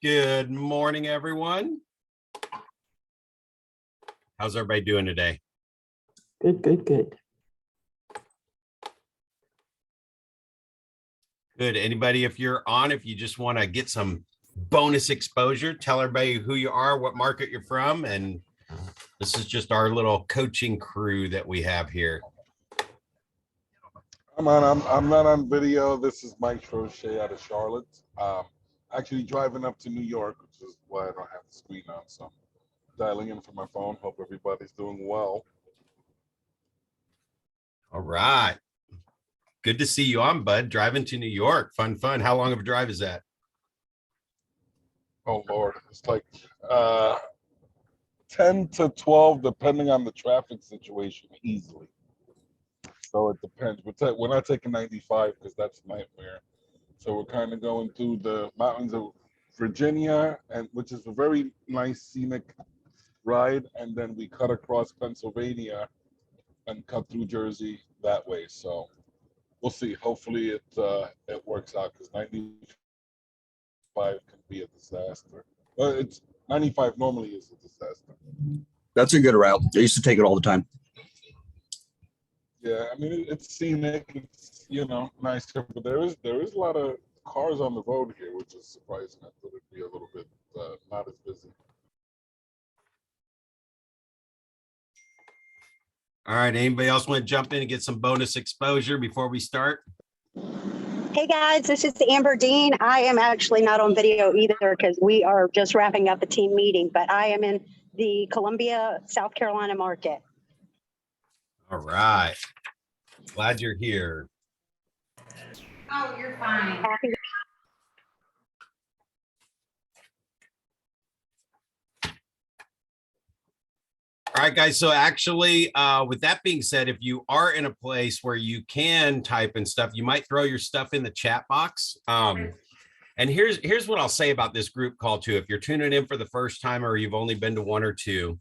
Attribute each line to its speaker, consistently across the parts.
Speaker 1: Good morning, everyone. How's everybody doing today?
Speaker 2: Good.
Speaker 1: Good. Anybody, if you're on, if you just want to get some bonus exposure, tell everybody who you are, what market you're from, and this is just our little coaching crew that we have here.
Speaker 3: I'm not on video. This is Mike Trochet out of Charlotte. Actually driving up to New York, which is why I don't have the screen on. So I'm dialing in from my phone. Hope everybody's doing well.
Speaker 1: All right. Good to see you on, bud. Driving to New York. Fun. How long of a drive is that?
Speaker 3: Oh Lord, it's like 10 to 12, depending on the traffic situation, easily. So it depends. We're not taking 95 because that's a nightmare. So we're kind of going through the mountains of Virginia, and which is a very nice scenic ride, and then we cut across Pennsylvania and cut through Jersey that way. So we'll see. Hopefully it works out, because 95 can be a disaster. But it's 95 normally is a disaster.
Speaker 4: That's a good route. I used to take it all the time.
Speaker 3: Yeah, I mean it's scenic. It's nicer, but there is a lot of cars on the road here, which is surprising. I thought it'd be a little bit not as busy.
Speaker 1: All right. Anybody else want to jump in and get some bonus exposure before we start?
Speaker 5: Hey guys, this is Amber Dean. I am actually not on video either because we are just wrapping up a team meeting, but I am in the Columbia, South Carolina market.
Speaker 1: All right. Glad you're here.
Speaker 6: Oh, you're fine.
Speaker 5: Happy
Speaker 1: All right, guys. So actually, with that being said, if you are in a place where you can type and stuff, you might throw your stuff in the chat box. And here's what I'll say about this group call too. If you're tuning in for the first time or you've only been to one or two,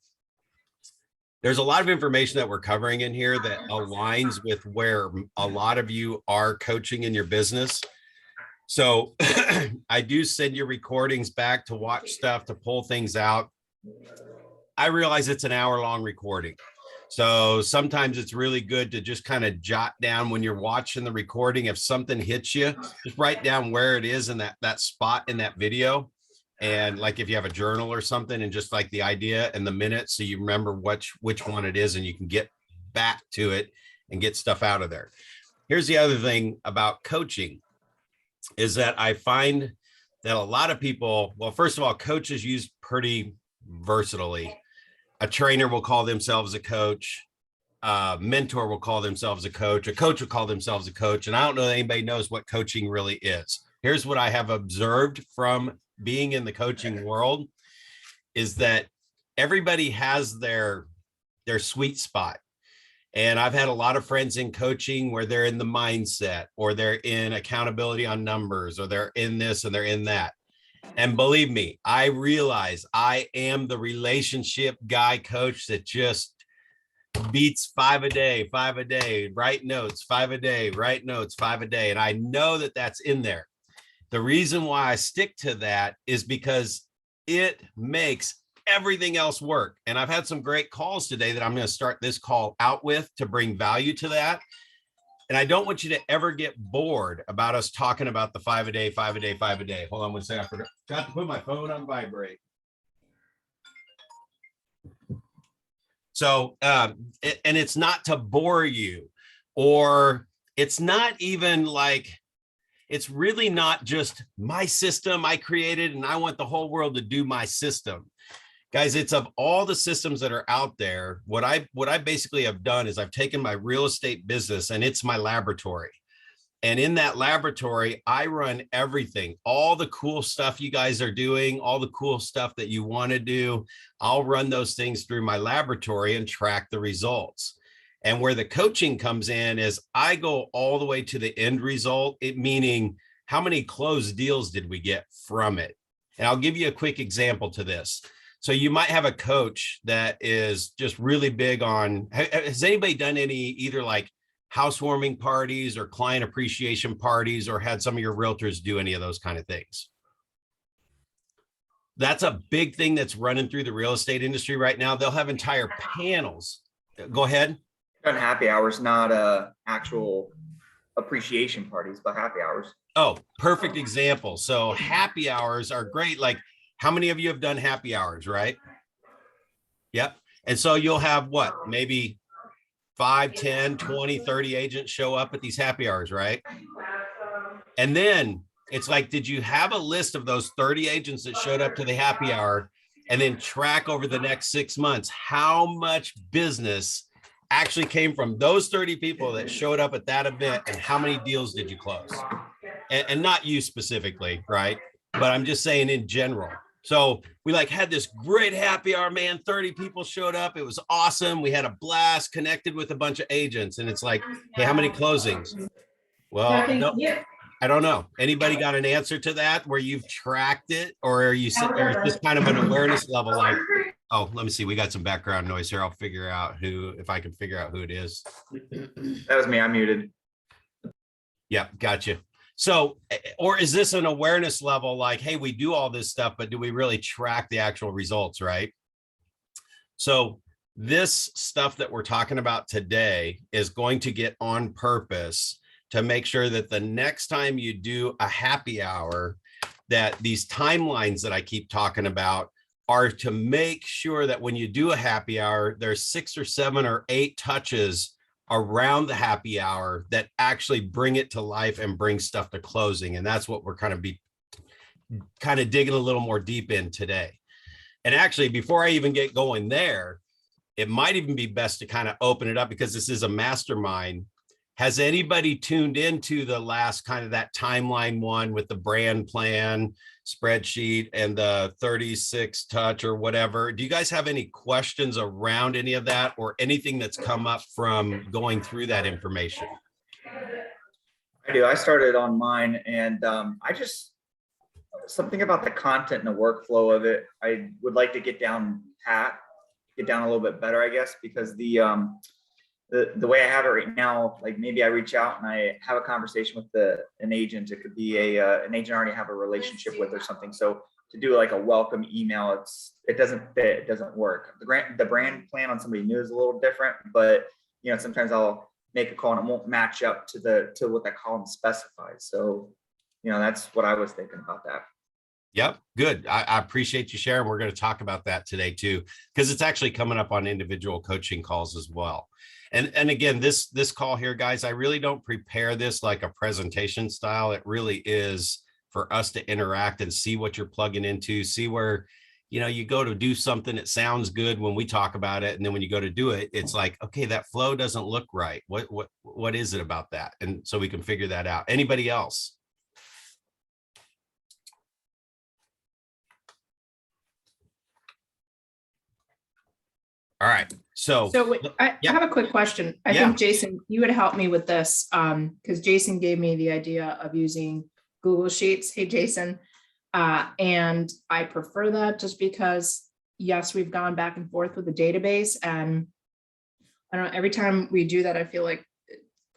Speaker 1: there's a lot of information that we're covering in here that aligns with where a lot of you are coaching in your business. So I do send you recordings back to watch stuff, to pull things out. I realize it's an hour-long recording. So sometimes it's really good to just kind of jot down when you're watching the recording. If something hits you, just write down where it is in that spot in that video. And like if you have a journal or something, and just like the idea and the minute, so you remember which one it is and you can get back to it and get stuff out of there. Here's the other thing about coaching is that I find that a lot of people, well, first of all, coaches use pretty versatilely. A trainer will call themselves a coach. A mentor will call themselves a coach will call themselves a coach. And I don't know that anybody knows what coaching really is. Here's what I have observed from being in the coaching world is that everybody has their sweet spot. And I've had a lot of friends in coaching where they're in the mindset, or they're in accountability on numbers, or they're in this and they're in that. And believe me, I realize I am the relationship guy coach that just beats 5 a day, write notes, 5 a day, write notes, 5 a day. And I know that that's in there. The reason why I stick to that is because it makes everything else work. And I've had some great calls today that I'm going to start this call out with to bring value to that. And I don't want you to ever get bored about us talking about the 5 a day, 5 a day, 5 a day. Hold on one second. I forgot to put my phone on vibrate. So, and it's not to bore you, or it's not even like, it's really not just my system I created and I want the whole world to do my system. Guys, it's of all the systems that are out there, what I basically have done is I've taken my real estate business and it's my laboratory. And in that laboratory, I run everything, all the cool stuff you guys are doing, all the cool stuff that you want to do. I'll run those things through my laboratory and track the results. And where the coaching comes in is I go all the way to the end result, meaning how many closed deals did we get from it? And I'll give you a quick example to this. So you might have a coach that is just really big on, has anybody done any either like housewarming parties or client appreciation parties, or had some of your realtors do any of those kind of things? That's a big thing that's running through the real estate industry right now. They'll have entire panels. Go ahead.
Speaker 7: Done happy hours, not actual appreciation parties, but happy hours.
Speaker 1: Oh, perfect example. So happy hours are great. Like, how many of you have done happy hours, right? Yep. And so you'll have what, maybe 5, 10, 20, 30 agents show up at these happy hours, right? And then it's like, did you have a list of those 30 agents that showed up to the happy hour, and then track over the next 6 months how much business actually came from those 30 people that showed up at that event, and how many deals did you close? And not you specifically, right? But I'm just saying in general. So we like had this great happy hour, man. 30 people showed up. It was awesome. We had a blast, connected with a bunch of agents. And it's like, hey, how many closings? Well, no, I don't know. Anybody got an answer to that where you've tracked it, or are you or is this kind of an awareness level? Like, oh, let me see. We got some background noise here. I'll figure out if I can figure out who it is.
Speaker 7: That was me. I'm muted.
Speaker 1: Yeah, gotcha. So, or is this an awareness level like, hey, we do all this stuff, but do we really track the actual results, right? So this stuff that we're talking about today is going to get on purpose to make sure that the next time you do a happy hour, that these timelines that I keep talking about are to make sure that when you do a happy hour, there's 6 or 7 or 8 touches around the happy hour that actually bring it to life and bring stuff to closing. And that's what we're kind of digging a little more deep in today. And actually, before I even get going there, it might even be best to kind of open it up, because this is a mastermind. Has anybody tuned into the last kind of that timeline one with the brand plan spreadsheet and the 36 touch or whatever? Do you guys have any questions around any of that, or anything that's come up from going through that information?
Speaker 7: I do. I started on mine, and something about the content and the workflow of it, I would like to get down a little bit better, I guess, because the way I have it right now, like maybe I reach out and I have a conversation with an agent. It could be an agent I already have a relationship with or something. So to do like a welcome email, it doesn't fit. It doesn't work. The brand plan on somebody new is a little different, but sometimes I'll make a call and it won't match up to what that column specifies. So that's what I was thinking about that.
Speaker 1: Yep. Good. I appreciate you sharing. We're going to talk about that today too, because it's actually coming up on individual coaching calls as well. And again, this call here, guys, I really don't prepare this like a presentation style. It really is for us to interact and see what you're plugging into, see where, you go to do something that sounds good when we talk about it. And then when you go to do it, it's like, okay, that flow doesn't look right. What is it about that? And so we can figure that out. Anybody else? All right. So
Speaker 8: I have a quick question. I think, Jason, you would help me with this because Jason gave me the idea of using Google Sheets. Hey, Jason. And I prefer that just because, yes, we've gone back and forth with the database. And I don't know, every time we do that, I feel like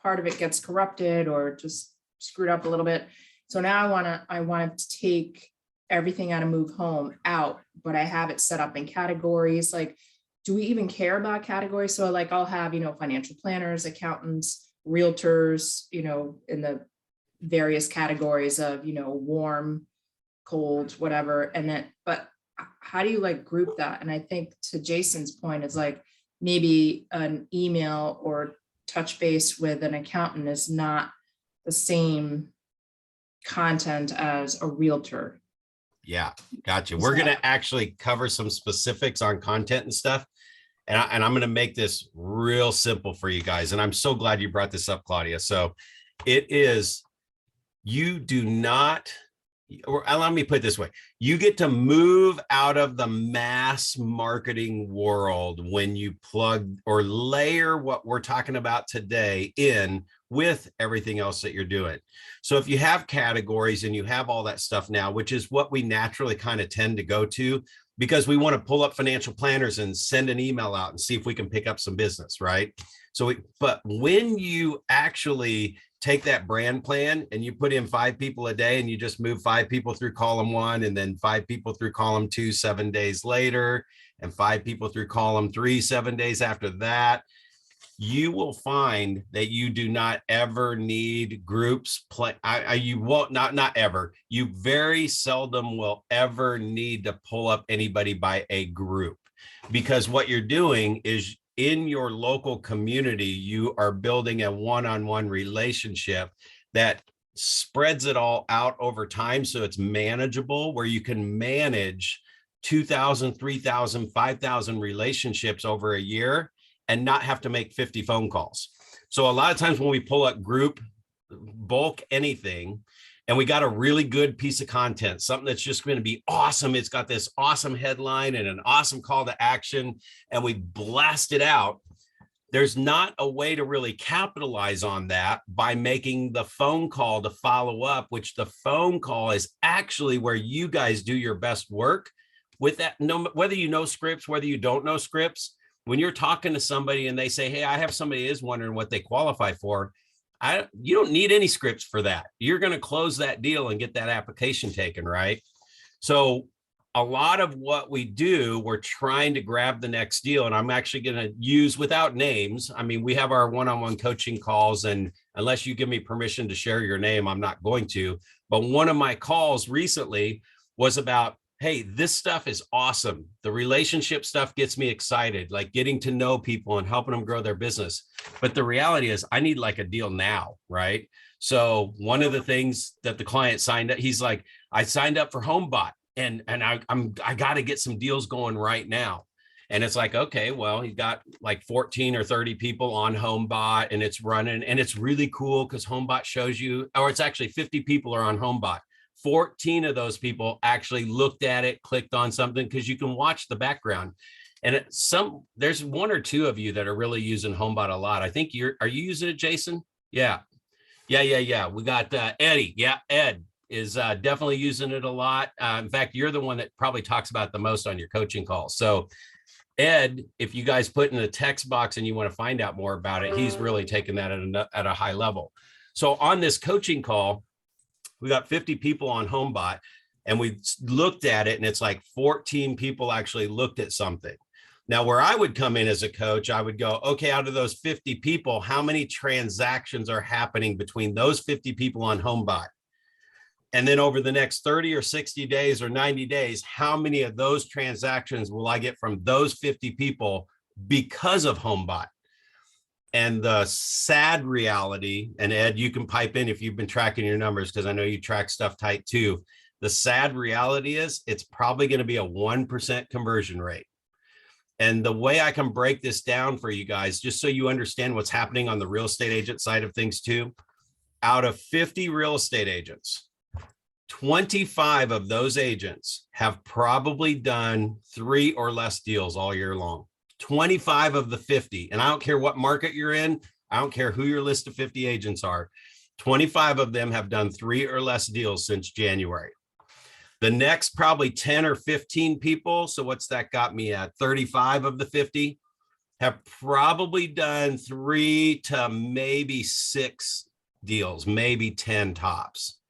Speaker 8: part of it gets corrupted or just screwed up a little bit. So now I want to take everything out of Move Home out, but I have it set up in categories. Like, do we even care about categories? So like I'll have, financial planners, accountants, realtors, in the various categories of, warm, cold, whatever. And then, but how do you like group that? And I think to Jason's point is like, maybe an email or touch base with an accountant is not the same content as a realtor.
Speaker 1: Yeah, gotcha. We're going to actually cover some specifics on content and stuff. And I'm going to make this real simple for you guys. And I'm so glad you brought this up, Claudia. So it is, you do not, or let me put it this way. You get to move out of the mass marketing world when you plug or layer what we're talking about today in with everything else that you're doing. So if you have categories and you have all that stuff now, which is what we naturally kind of tend to go to, because we want to pull up financial planners and send an email out and see if we can pick up some business, right? So, but when you actually take that brand plan and you put in 5 people a day and you just move 5 people through column 1 and then 5 people through column 2 7 days later and 5 people through column 3 7 days after that, you will find that you do not ever need groups you won't not ever. You very seldom will ever need to pull up anybody by a group, because what you're doing is in your local community, you are building a one-on-one relationship that spreads it all out over time. So it's manageable, where you can manage 2,000, 3,000, 5,000 relationships over a year and not have to make 50 phone calls. So a lot of times when we pull up group, bulk anything, and we got a really good piece of content, something that's just going to be awesome. It's got this awesome headline and an awesome call to action, and we blast it out. There's not a way to really capitalize on that by making the phone call to follow up, which the phone call is actually where you guys do your best work with that. No, whether you know scripts, whether you don't know scripts, when you're talking to somebody and they say, hey, I have somebody is wondering what they qualify for, you don't need any scripts for that. You're going to close that deal and get that application taken, right? So a lot of what we do, we're trying to grab the next deal. And I'm actually going to use, without names, I mean, we have our one-on-one coaching calls, and unless you give me permission to share your name, I'm not going to. But one of my calls recently was about, hey, this stuff is awesome. The relationship stuff gets me excited, like getting to know people and helping them grow their business. But the reality is I need like a deal now, right? So one of the things that the client signed up, he's like, I signed up for HomeBot and I got to get some deals going right now. And it's like, okay, well, he's got like 14 or 30 people on HomeBot and it's running, and it's really cool because HomeBot shows you, or it's actually 50 people are on HomeBot. 14 of those people actually looked at it, clicked on something, because you can watch the background. And there's 1 or 2 of you that are really using HomeBot a lot. I think are you using it, Jason? Yeah. We got Eddie. Yeah, Ed is definitely using it a lot. In fact, you're the one that probably talks about it the most on your coaching calls. So Ed, if you guys put in the text box and you want to find out more about it, he's really taken that at a high level. So on this coaching call, we got 50 people on HomeBot, and we looked at it, and it's like 14 people actually looked at something. Now, where I would come in as a coach, I would go, okay, out of those 50 people, how many transactions are happening between those 50 people on HomeBot? And then over the next 30 or 60 days or 90 days, how many of those transactions will I get from those 50 people because of HomeBot? And the sad reality, and Ed, you can pipe in if you've been tracking your numbers, because I know you track stuff tight too. The sad reality is it's probably going to be a 1% conversion rate. And the way I can break this down for you guys, just so you understand what's happening on the real estate agent side of things too, out of 50 real estate agents, 25 of those agents have probably done 3 or less deals all year long. 25 of the 50, and I don't care what market you're in, I don't care who your list of 50 agents are, 25 of them have done 3 or less deals since January. The next probably 10 or 15 people, so what's that got me at? 35 of the 50 have probably done 3 to maybe 6 deals, maybe 10 tops,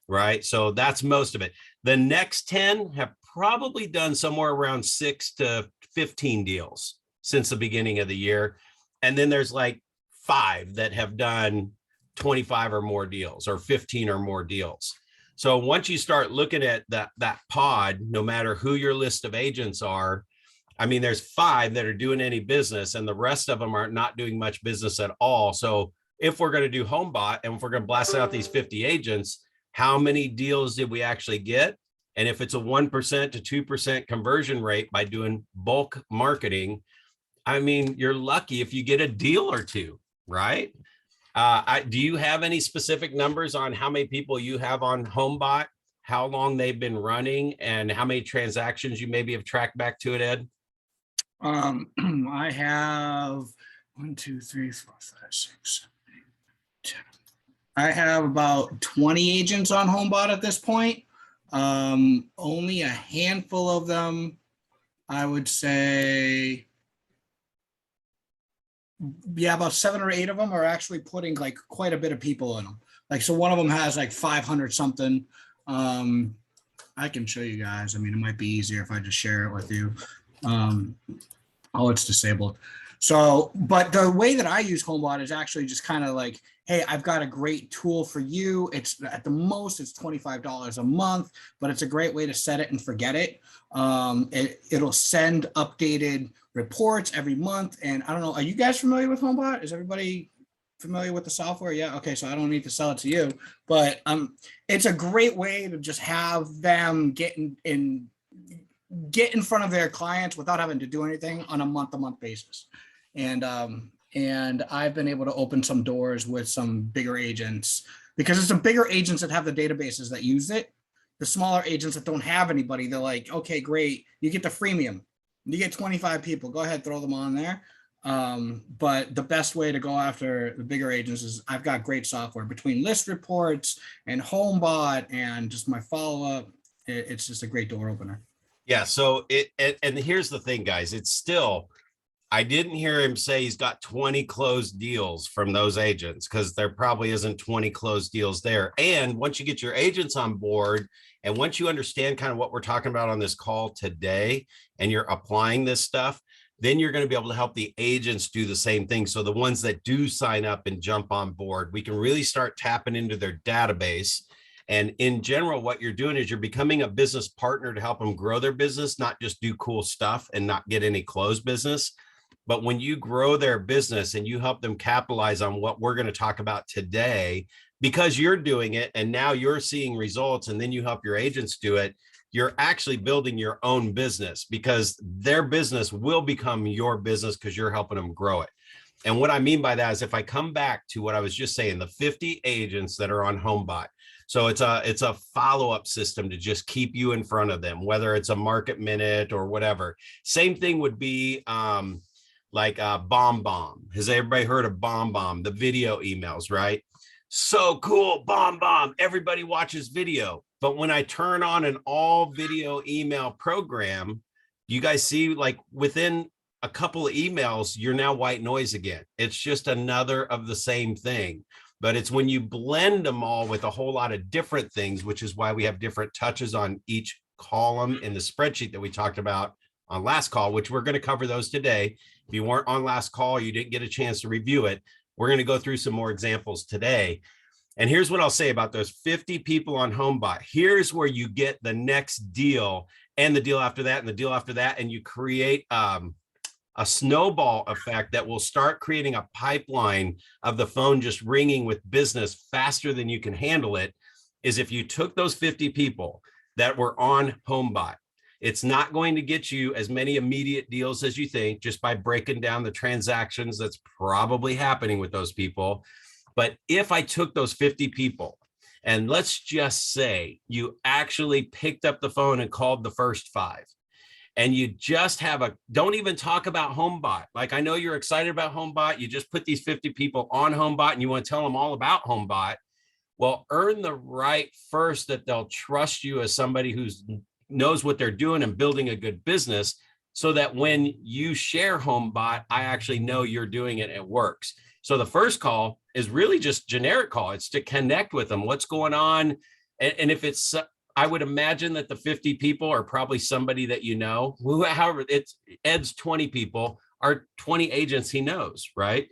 Speaker 1: right? So that's most of it. The next 10 have probably done somewhere around 6 to 15 deals since the beginning of the year. And then there's like 5 that have done 25 or more deals or 15 or more deals. So once you start looking at that pod, no matter who your list of agents are, I mean, there's 5 that are doing any business and the rest of them are not doing much business at all. So if we're going to do HomeBot and if we're going to blast out these 50 agents, how many deals did we actually get? And if it's a 1% to 2% conversion rate by doing bulk marketing, I mean, you're lucky if you get a deal or 2, right? Do you have any specific numbers on how many people you have on HomeBot, how long they've been running, and how many transactions you maybe have tracked back to it, Ed?
Speaker 9: I have 1, 2, 3, 4, 5, 6, 7, 8, 10. I have about 20 agents on HomeBot at this point. Only a handful of them, I would say, yeah, about 7 or 8 of them are actually putting like quite a bit of people in them. Like, so one of them has like 500 something. I can show you guys. I mean, it might be easier if I just share it with you. Oh, it's disabled. So, but the way that I use HomeBot is actually just kind of like, hey, I've got a great tool for you. It's at the most, it's $25 a month, but it's a great way to set it and forget it. It'll send updated reports every month. And I don't know, are you guys familiar with HomeBot? Is everybody familiar with the software? Yeah. Okay. So I don't need to sell it to you, but it's a great way to just have them get in front of their clients without having to do anything on a month-to-month basis. And I've been able to open some doors with some bigger agents, because it's the bigger agents that have the databases that use it. The smaller agents that don't have anybody, they're like, okay, great. You get the freemium. You get 25 people. Go ahead, throw them on there. But the best way to go after the bigger agents is I've got great software between list reports and HomeBot and just my follow-up. It's just a great door opener.
Speaker 1: Yeah. So and here's the thing, guys, it's still, I didn't hear him say he's got 20 closed deals from those agents, because there probably isn't 20 closed deals there. And once you get your agents on board, and once you understand kind of what we're talking about on this call today, and you're applying this stuff, then you're going to be able to help the agents do the same thing. So the ones that do sign up and jump on board, we can really start tapping into their database. And in general, what you're doing is you're becoming a business partner to help them grow their business, not just do cool stuff and not get any closed business. But when you grow their business and you help them capitalize on what we're going to talk about today, because you're doing it and now you're seeing results, and then you help your agents do it, you're actually building your own business, because their business will become your business because you're helping them grow it. And what I mean by that is, if I come back to what I was just saying, the 50 agents that are on HomeBot. So it's a follow-up system to just keep you in front of them, whether it's a market minute or whatever. Same thing would be like BombBomb. Has everybody heard of BombBomb? The video emails, right? So cool, BombBomb. Everybody watches video. But when I turn on an all video email program, you guys see, like, within a couple of emails, you're now white noise again. It's just another of the same thing. But it's when you blend them all with a whole lot of different things, which is why we have different touches on each column in the spreadsheet that we talked about on last call, which we're going to cover those today. If you weren't on last call, you didn't get a chance to review it, we're going to go through some more examples today. And here's what I'll say about those 50 people on HomeBot. Here's where you get the next deal, and the deal after that, and the deal after that, and you create a snowball effect that will start creating a pipeline of the phone just ringing with business faster than you can handle it. Is if you took those 50 people that were on HomeBot, it's not going to get you as many immediate deals as you think, just by breaking down the transactions that's probably happening with those people. But if I took those 50 people, and let's just say you actually picked up the phone and called the first 5, and you just don't even talk about HomeBot. Like, I know you're excited about HomeBot. You just put these 50 people on HomeBot and you want to tell them all about HomeBot. Well, earn the right first that they'll trust you as somebody who knows what they're doing and building a good business, so that when you share HomeBot, I actually know you're doing it, it works. So the first call is really just generic call. It's to connect with them. What's going on? And if it's, I would imagine that the 50 people are probably somebody that you know. However, it's Ed's 20 people are 20 agents he knows, right?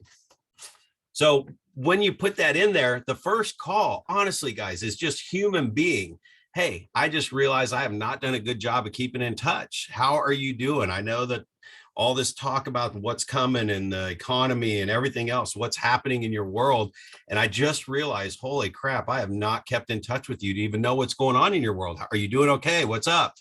Speaker 1: So when you put that in there, the first call, honestly, guys, is just human being. Hey, I just realized I have not done a good job of keeping in touch. How are you doing? I know that all this talk about what's coming in the economy and everything else, what's happening in your world. And I just realized, holy crap, I have not kept in touch with you to even know what's going on in your world. Are you doing okay? What's up?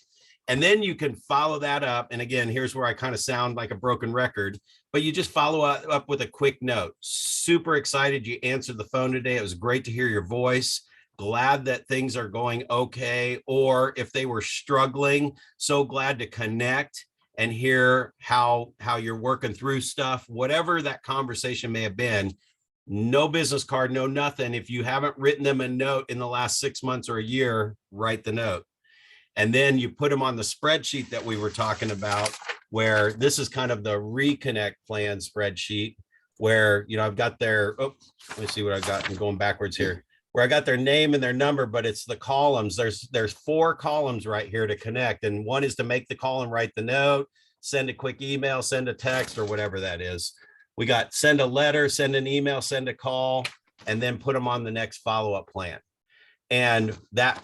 Speaker 1: And then you can follow that up. And again, here's where I kind of sound like a broken record, but you just follow up with a quick note. Super excited you answered the phone today. It was great to hear your voice. Glad that things are going okay. Or if they were struggling, so glad to connect and hear how you're working through stuff, whatever that conversation may have been. No business card, no nothing. If you haven't written them a note in the last 6 months or a year, write the note. And then you put them on the spreadsheet that we were talking about, where this is kind of the reconnect plan spreadsheet, where, I've got their, let me see what I've got. I'm going backwards here, where I got their name and their number, but it's the columns. There's 4 columns right here to connect. And one is to make the call and write the note, send a quick email, send a text, or whatever that is. We got send a letter, send an email, send a call, and then put them on the next follow-up plan. And that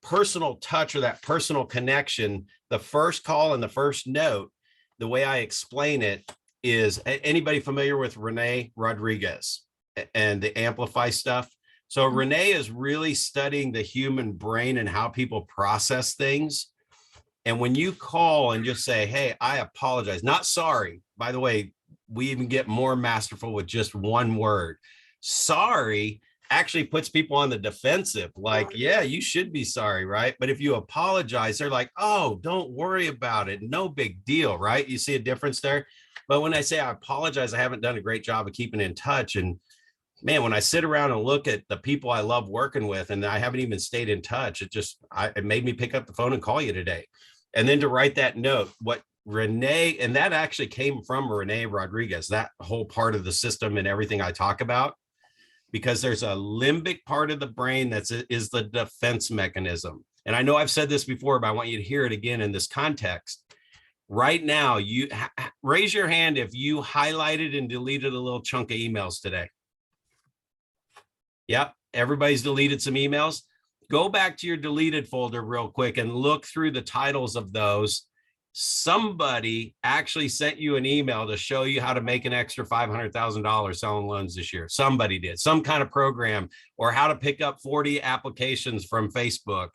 Speaker 1: personal touch or that personal connection, the first call and the first note, the way I explain it is, anybody familiar with Renee Rodriguez and the Amplify stuff? So Renee is really studying the human brain and how people process things. And when you call and just say, hey, I apologize, not sorry. By the way, we even get more masterful with just one word. Sorry actually puts people on the defensive. Like, yeah, you should be sorry, right? But if you apologize, they're like, oh, don't worry about it. No big deal, right? You see a difference there? But when I say I apologize, I haven't done a great job of keeping in touch. And man, when I sit around and look at the people I love working with, and I haven't even stayed in touch, it made me pick up the phone and call you today. And then to write that note, what Renee, and that actually came from Renee Rodriguez, that whole part of the system and everything I talk about, because there's a limbic part of the brain is the defense mechanism. And I know I've said this before, but I want you to hear it again in this context. Right now, you raise your hand if you highlighted and deleted a little chunk of emails today. Yep, everybody's deleted some emails. Go back to your deleted folder real quick and look through the titles of those. Somebody actually sent you an email to show you how to make an extra $500,000 selling loans this year. Somebody did, some kind of program, or how to pick up 40 applications from Facebook,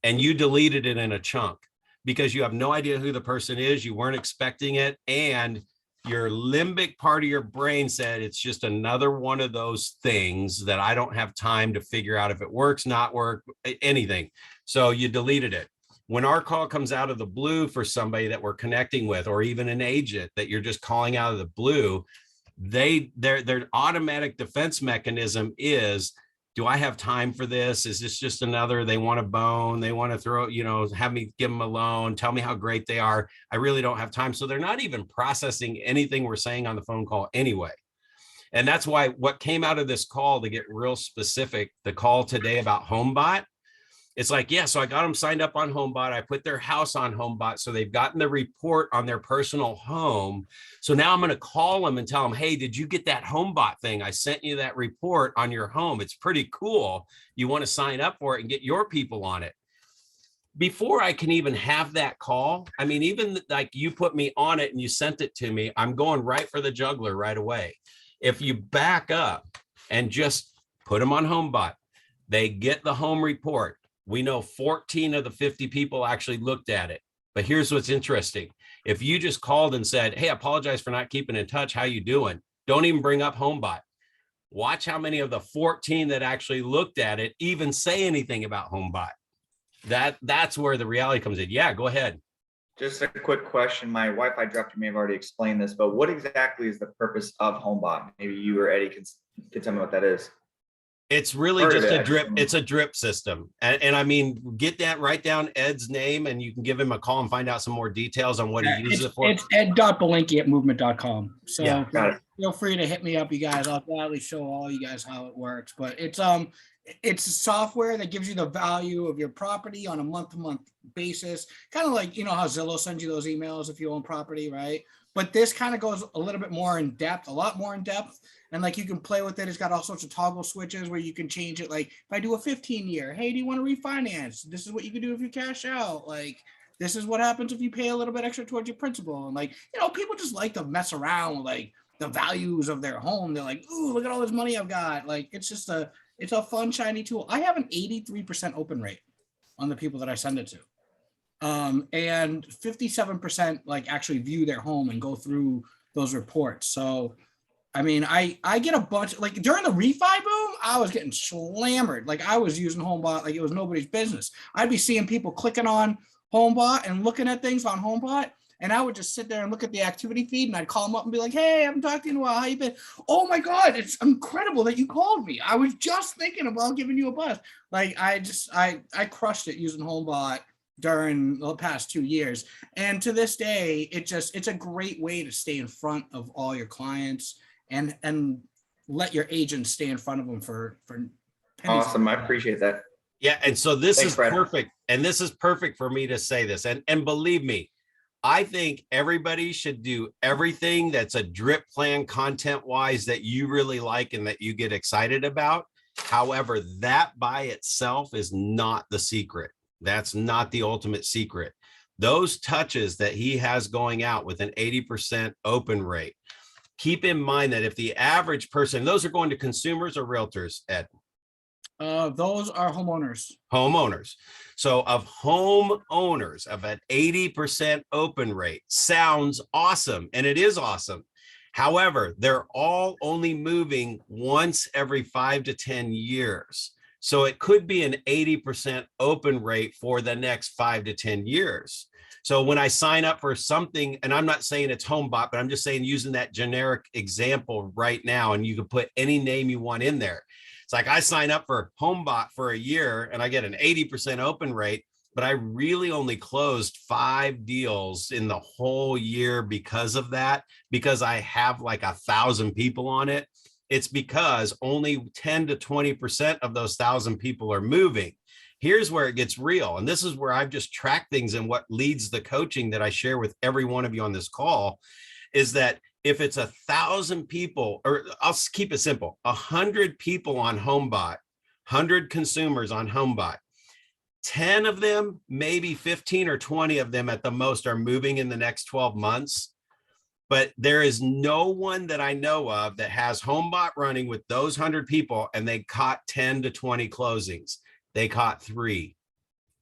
Speaker 1: and you deleted it in a chunk because you have no idea who the person is. You weren't expecting it. And your limbic part of your brain said, it's just another one of those things that I don't have time to figure out if it works, not work, anything. So you deleted it. When our call comes out of the blue for somebody that we're connecting with, or even an agent that you're just calling out of the blue, their automatic defense mechanism is, do I have time for this? Is this just another, they want a bone, they want to throw, have me give them a loan, tell me how great they are. I really don't have time. So they're not even processing anything we're saying on the phone call anyway. And that's why what came out of this call, to get real specific, the call today about HomeBot, it's like, yeah, so I got them signed up on HomeBot. I put their house on HomeBot. So they've gotten the report on their personal home. So now I'm going to call them and tell them, hey, did you get that HomeBot thing? I sent you that report on your home. It's pretty cool. You want to sign up for it and get your people on it. Before I can even have that call, I mean, even like you put me on it and you sent it to me, I'm going right for the juggler right away. If you back up and just put them on HomeBot, they get the home report. We know 14 of the 50 people actually looked at it. But here's what's interesting. If you just called and said, hey, I apologize for not keeping in touch. How you doing? Don't even bring up HomeBot. Watch how many of the 14 that actually looked at it even say anything about HomeBot. That's where the reality comes in. Yeah, go ahead.
Speaker 7: Just a quick question. My Wi-Fi director may have already explained this, but what exactly is the purpose of HomeBot? Maybe you or Eddie can tell me what that is.
Speaker 1: It's really just a drip. It's a drip system. And I mean, get that, write down Ed's name and you can give him a call and find out some more details on what he uses it for.
Speaker 9: It's ed.belinky@movement.com. So
Speaker 7: Yeah,
Speaker 9: feel free to hit me up, you guys. I'll gladly show all you guys how it works. But it's a software that gives you the value of your property on a month-to-month basis. Kind of like, how Zillow sends you those emails if you own property, right? But this kind of goes a little bit more in depth, a lot more in depth. And like you can play with it. It's got all sorts of toggle switches where you can change it. Like if I do a 15-year, hey, do you want to refinance? This is what you can do if you cash out. Like this is what happens if you pay a little bit extra towards your principal. And like, people just like to mess around with like the values of their home. They're like, ooh, look at all this money I've got. Like it's a fun, shiny tool. I have an 83% open rate on the people that I send it to. And 57% like actually view their home and go through those reports. So I mean, I get a bunch, like during the refi boom, I was getting slammered. Like I was using HomeBot like it was nobody's business. I'd be seeing people clicking on HomeBot and looking at things on HomeBot. And I would just sit there and look at the activity feed and I'd call them up and be like, hey, I haven't talked to you in a while. How you been? Oh my God, it's incredible that you called me. I was just thinking about giving you a buzz. Like I crushed it using HomeBot during the past 2 years. And to this day, it's a great way to stay in front of all your clients and let your agent stay in front of them for pennies.
Speaker 7: Awesome. I appreciate that.
Speaker 1: Yeah, and so this
Speaker 7: Thanks,
Speaker 1: is
Speaker 7: Brad.
Speaker 1: perfect. And this is perfect for me to say this. And believe me, I think everybody should do everything that's a drip plan content wise that you really like and that you get excited about. However, that by itself is not the secret. That's not the ultimate secret. Those touches that he has going out with an 80% open rate. Keep in mind that if the average person, those are going to consumers or realtors, Ed?
Speaker 9: Those are homeowners.
Speaker 1: Homeowners. So of homeowners of an 80% open rate sounds awesome. And it is awesome. However, they're all only moving once every 5 to 10 years. So it could be an 80% open rate for the next 5 to 10 years. So when I sign up for something, and I'm not saying it's HomeBot, but I'm just saying using that generic example right now, and you can put any name you want in there. It's like I sign up for HomeBot for a year and I get an 80% open rate, but I really only closed 5 deals in the whole year because of that, because I have like 1,000 people on it. It's because only 10 to 20% of those 1,000 people are moving. Here's where it gets real. And this is where I've just tracked things, and what leads the coaching that I share with every one of you on this call is that if it's 1,000 people, or I'll keep it simple, 100 people on HomeBot, 100 consumers on HomeBot, 10 of them, maybe 15 or 20 of them at the most are moving in the next 12 months. But there is no one that I know of that has HomeBot running with those 100 people and they caught 10 to 20 closings. They caught 3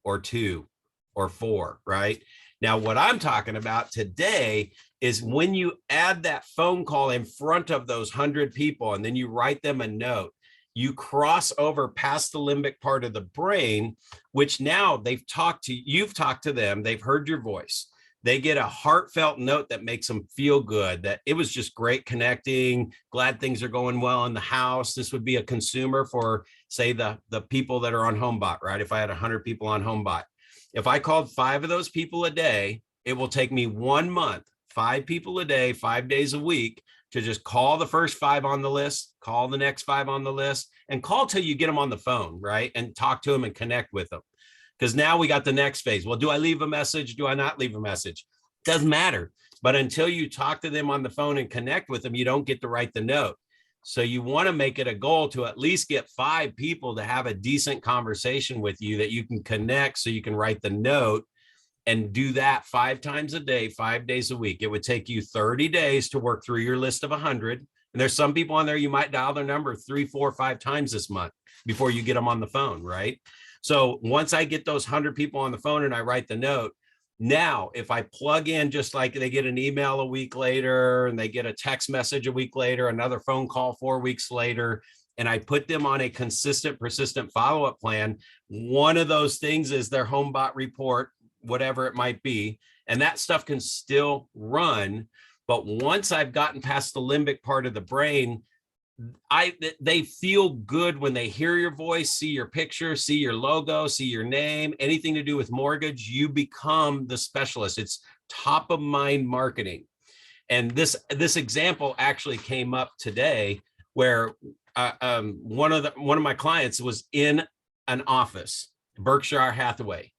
Speaker 1: or 2 or 4, right? Now, what I'm talking about today is when you add that phone call in front of those 100 people and then you write them a note, you cross over past the limbic part of the brain, which now you've talked to them, they've heard your voice. They get a heartfelt note that makes them feel good, that it was just great connecting, glad things are going well in the house. This would be a consumer for, say, the people that are on HomeBot, right? If I had 100 people on HomeBot, if I called 5 of those people a day, it will take me 1 month, 5 people a day, 5 days a week, to just call the first 5 on the list, call the next 5 on the list, and call till you get them on the phone, right? And talk to them and connect with them. Because now we got the next phase. Well, do I leave a message? Do I not leave a message? Doesn't matter. But until you talk to them on the phone and connect with them, you don't get to write the note. So you want to make it a goal to at least get 5 people to have a decent conversation with you that you can connect so you can write the note, and do that 5 times a day, 5 days a week. It would take you 30 days to work through your list of 100. And there's some people on there, you might dial their number 3, 4, 5 times this month before you get them on the phone, right? So once I get those 100 people on the phone and I write the note, now if I plug in, just like they get an email a week later and they get a text message a week later, another phone call 4 weeks later, and I put them on a consistent, persistent follow-up plan, one of those things is their HomeBot report, whatever it might be. And that stuff can still run. But once I've gotten past the limbic part of the brain, they feel good when they hear your voice, see your picture, see your logo, see your name, anything to do with mortgage, you become the specialist. It's top of mind marketing. And this example actually came up today where one of my clients was in an office, Berkshire Hathaway.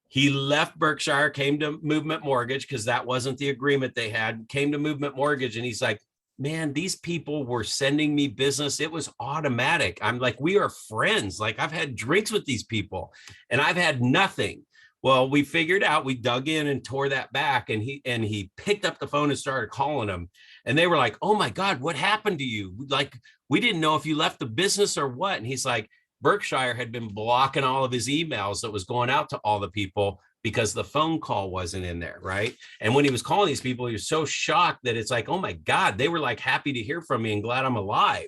Speaker 1: He left Berkshire, came to Movement Mortgage because that wasn't the agreement they had, came to Movement Mortgage, and he's like, man, these people were sending me business. It was automatic. I'm like, we are friends. Like, I've had drinks with these people and I've had nothing. Well, we figured out, we dug in and tore that back, and he picked up the phone and started calling them. And they were like, oh my God, what happened to you? Like, we didn't know if you left the business or what. And he's like, Berkshire had been blocking all of his emails that was going out to all the people because the phone call wasn't in there, right? And when he was calling these people, he was so shocked that it's like, oh my God, they were like happy to hear from me and glad I'm alive.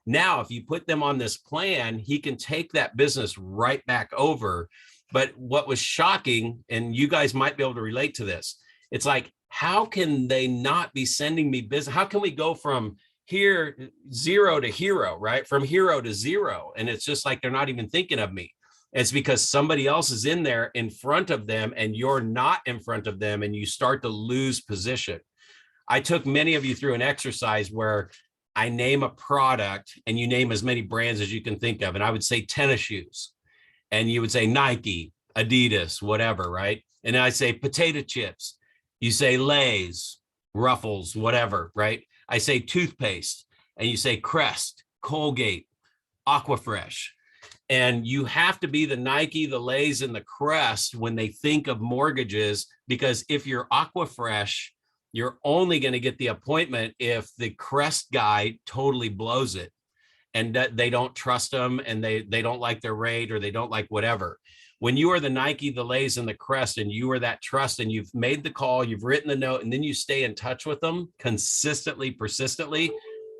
Speaker 1: Now, if you put them on this plan, he can take that business right back over. But what was shocking, and you guys might be able to relate to this, it's like, how can they not be sending me business? How can we go from here 0 to hero, right? From hero to 0. And it's just like, they're not even thinking of me. It's because somebody else is in there in front of them and you're not in front of them, and you start to lose position. I took many of you through an exercise where I name a product and you name as many brands as you can think of. And I would say tennis shoes and you would say Nike, Adidas, whatever, right? And I say potato chips. You say Lay's, Ruffles, whatever, right? I say toothpaste and you say Crest, Colgate, Aquafresh. And you have to be the Nike, the Lay's, and the Crest when they think of mortgages, because if you're Aquafresh, you're only going to get the appointment if the Crest guy totally blows it and that they don't trust them and they don't like their rate or they don't like whatever. When you are the Nike, the Lay's, and the Crest, and you are that trust and you've made the call, you've written the note, and then you stay in touch with them consistently, persistently,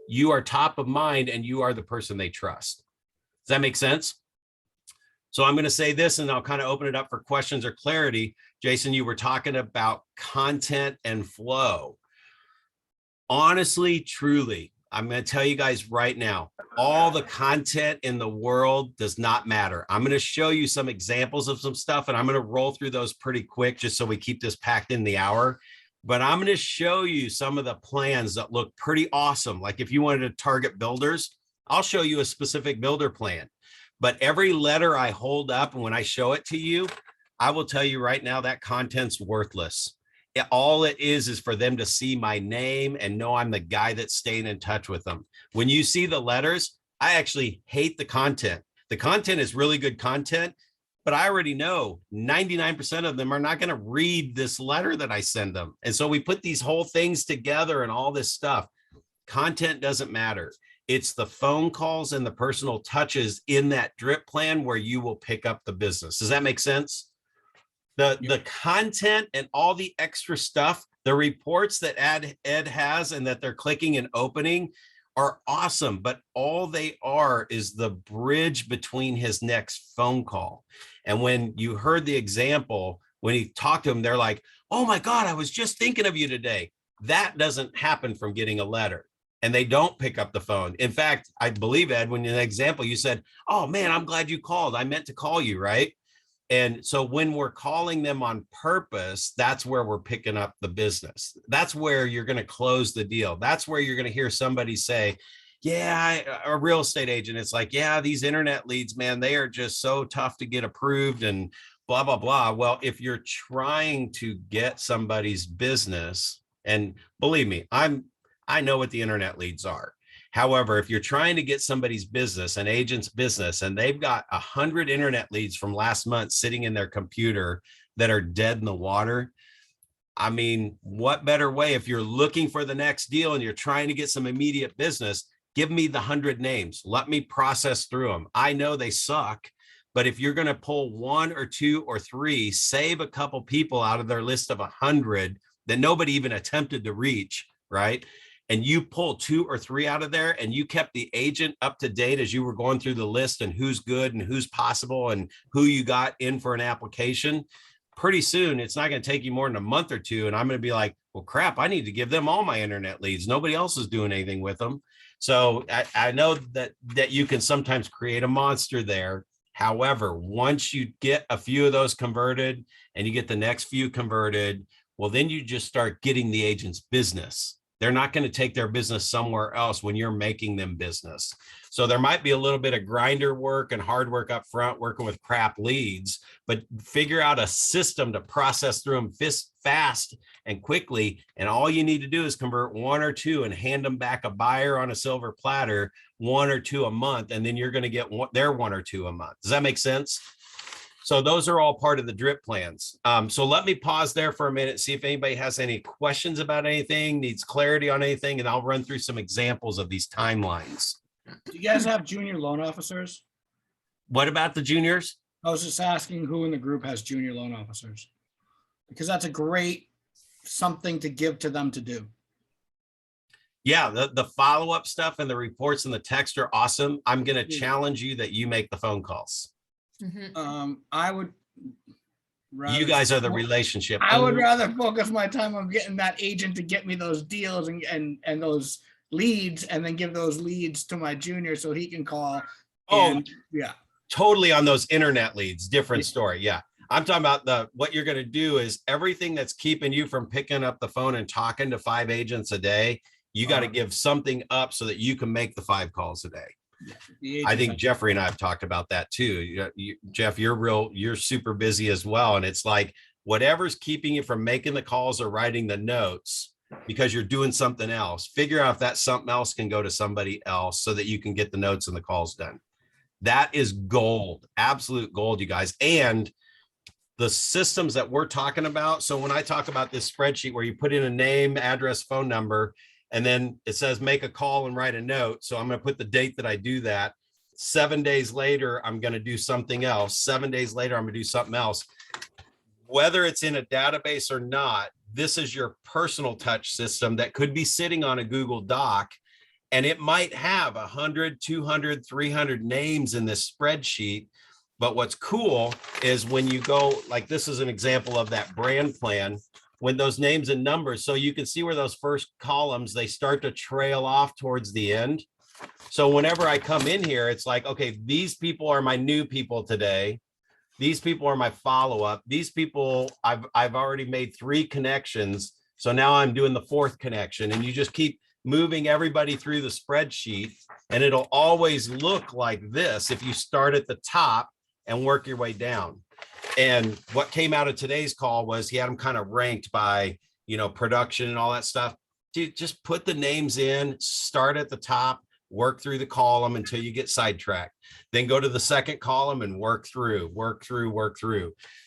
Speaker 1: you are top of mind and you are the person they trust. Does that make sense? So I'm going to say this and I'll kind of open it up for questions or clarity. Jason, you were talking about content and flow. Honestly, truly, I'm going to tell you guys right now, all the content in the world does not matter. I'm going to show you some examples of some stuff and I'm going to roll through those pretty quick just so we keep this packed in the hour. But I'm going to show you some of the plans that look pretty awesome. Like if you wanted to target builders, I'll show you a specific builder plan. But every letter I hold up and when I show it to you, I will tell you right now that content's worthless. All it is for them to see my name and know I'm the guy that's staying in touch with them. When you see the letters, I actually hate the content. The content is really good content, but I already know 99% of them are not going to read this letter that I send them. And so we put these whole things together and all this stuff. Content doesn't matter. It's the phone calls and the personal touches in that drip plan where you will pick up the business. Does that make sense? The content and all the extra stuff, the reports that Ed has and that they're clicking and opening are awesome, but all they are is the bridge between his next phone call. And when you heard the example, when he talked to him, they're like, oh my God, I was just thinking of you today. That doesn't happen from getting a letter. And they don't pick up the phone. In fact, I believe, Ed, when in the example, you said, oh man, I'm glad you called. I meant to call you, right? And so when we're calling them on purpose, that's where we're picking up the business. That's where you're going to close the deal. That's where you're going to hear somebody say, yeah, a real estate agent. It's like, yeah, these internet leads, man, they are just so tough to get approved and blah, blah, blah. Well, if you're trying to get somebody's business, and believe me, I know what the internet leads are. However, if you're trying to get somebody's business, an agent's business, and they've got 100 internet leads from last month sitting in their computer that are dead in the water, I mean, what better way if you're looking for the next deal and you're trying to get some immediate business, give me the 100 names. Let me process through them. I know they suck, but if you're going to pull 1 or 2 or 3, save a couple people out of their list of 100 that nobody even attempted to reach, right? And you pull 2 or 3 out of there and you kept the agent up to date as you were going through the list and who's good and who's possible and who you got in for an application, pretty soon it's not going to take you more than a month or 2. And I'm going to be like, well, crap, I need to give them all my internet leads. Nobody else is doing anything with them. So I know that you can sometimes create a monster there. However, once you get a few of those converted and you get the next few converted, well, then you just start getting the agent's business. They're not going to take their business somewhere else when you're making them business. So there might be a little bit of grinder work and hard work up front, working with crap leads, but figure out a system to process through them fast and quickly. And all you need to do is convert 1 or 2 and hand them back a buyer on a silver platter, 1 or 2 a month. And then you're going to get their 1 or 2 a month. Does that make sense? So those are all part of the drip plans. So let me pause there for a minute, see if anybody has any questions about anything, needs clarity on anything, and I'll run through some examples of these timelines.
Speaker 9: Do you guys have junior loan officers?
Speaker 1: What about the juniors?
Speaker 9: I was just asking who in the group has junior loan officers, because that's a great something to give to them to do.
Speaker 1: Yeah, the follow-up stuff and the reports and the text are awesome. I'm going to challenge you that you make the phone calls.
Speaker 9: I would rather,
Speaker 1: you guys are the relationship.
Speaker 9: I would rather focus my time on getting that agent to get me those deals and those leads, and then give those leads to my junior so he can call.
Speaker 1: Oh,
Speaker 9: and, yeah,
Speaker 1: totally on those internet leads. Different story. Yeah. I'm talking about what you're going to do is everything that's keeping you from picking up the phone and talking to 5 agents a day. You got to give something up so that you can make the 5 calls a day. I think Jeffrey and I have talked about that too. Jeff, you're super busy as well. And it's like, whatever's keeping you from making the calls or writing the notes because you're doing something else, figure out if that something else can go to somebody else so that you can get the notes and the calls done. That is gold, absolute gold, you guys. And the systems that we're talking about. So when I talk about this spreadsheet where you put in a name, address, phone number, and then it says make a call and write a note. So I'm going to put the date that I do that. 7 days later, I'm going to do something else. 7 days later, I'm going to do something else. Whether it's in a database or not, this is your personal touch system that could be sitting on a Google Doc, and it might have 100, 200, 300 names in this spreadsheet. But what's cool is when you go, like this is an example of that brand plan, when those names and numbers, so you can see where those first columns, they start to trail off towards the end. So whenever I come in here, it's like, okay, these people are my new people today. These people are my follow-up. These people, I've already made 3 connections. So now I'm doing the 4th connection, and you just keep moving everybody through the spreadsheet, and it'll always look like this if you start at the top and work your way down. And what came out of today's call was he had them kind of ranked by, production and all that stuff. Dude, just put the names in, start at the top, work through the column until you get sidetracked. Then go to the second column and work through,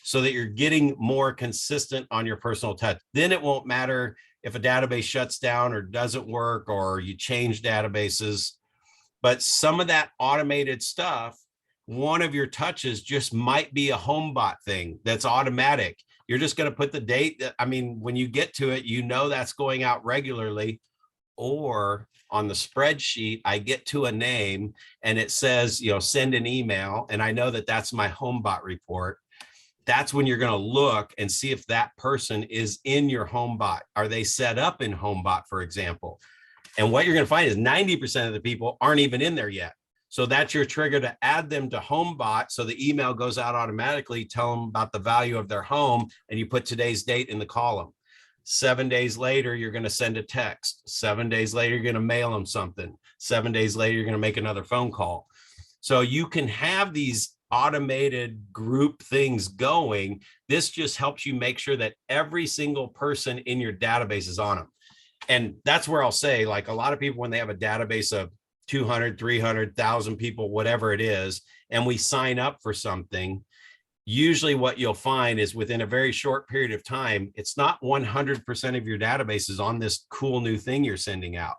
Speaker 1: so that you're getting more consistent on your personal touch. Then it won't matter if a database shuts down or doesn't work or you change databases. But some of that automated stuff, one of your touches just might be a HomeBot thing that's automatic. You're just going to put the date that, when you get to it, that's going out regularly. Or on the spreadsheet, I get to a name and it says, send an email. And I know that that's my HomeBot report. That's when you're going to look and see if that person is in your HomeBot. Are they set up in HomeBot, for example? And what you're going to find is 90% of the people aren't even in there yet. So that's your trigger to add them to HomeBot. So the email goes out automatically, tell them about the value of their home, and you put today's date in the column. 7 days later, you're going to send a text. 7 days later, you're going to mail them something. 7 days later, you're going to make another phone call. So you can have these automated group things going. This just helps you make sure that every single person in your database is on them. And that's where I'll say, like, a lot of people, when they have a database of 200, 300,000 people, whatever it is, and we sign up for something, usually what you'll find is within a very short period of time, it's not 100% of your database is on this cool new thing you're sending out.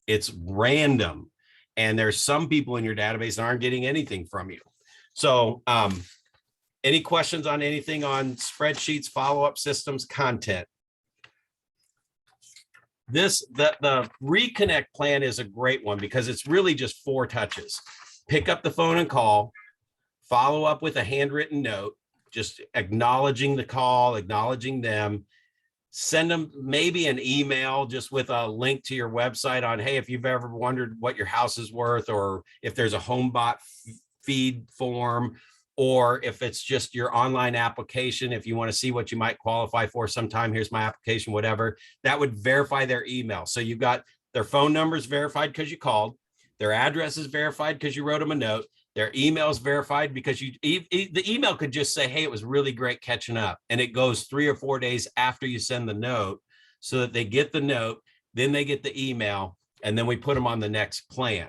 Speaker 1: It's random. And there's some people in your database that aren't getting anything from you. So any questions on anything on spreadsheets, follow-up systems, content? The reconnect plan is a great one because it's really just 4 touches. Pick up the phone and call, follow up with a handwritten note, just acknowledging the call, acknowledging them, send them maybe an email just with a link to your website on, hey, if you've ever wondered what your house is worth, or if there's a HomeBot feed form, or if it's just your online application, if you want to see what you might qualify for sometime, here's my application, whatever, that would verify their email. So you've got their phone numbers verified because you called, their address is verified because you wrote them a note, their email is verified because the email could just say, hey, it was really great catching up. And it goes 3 or 4 days after you send the note so that they get the note, then they get the email, and then we put them on the next plan.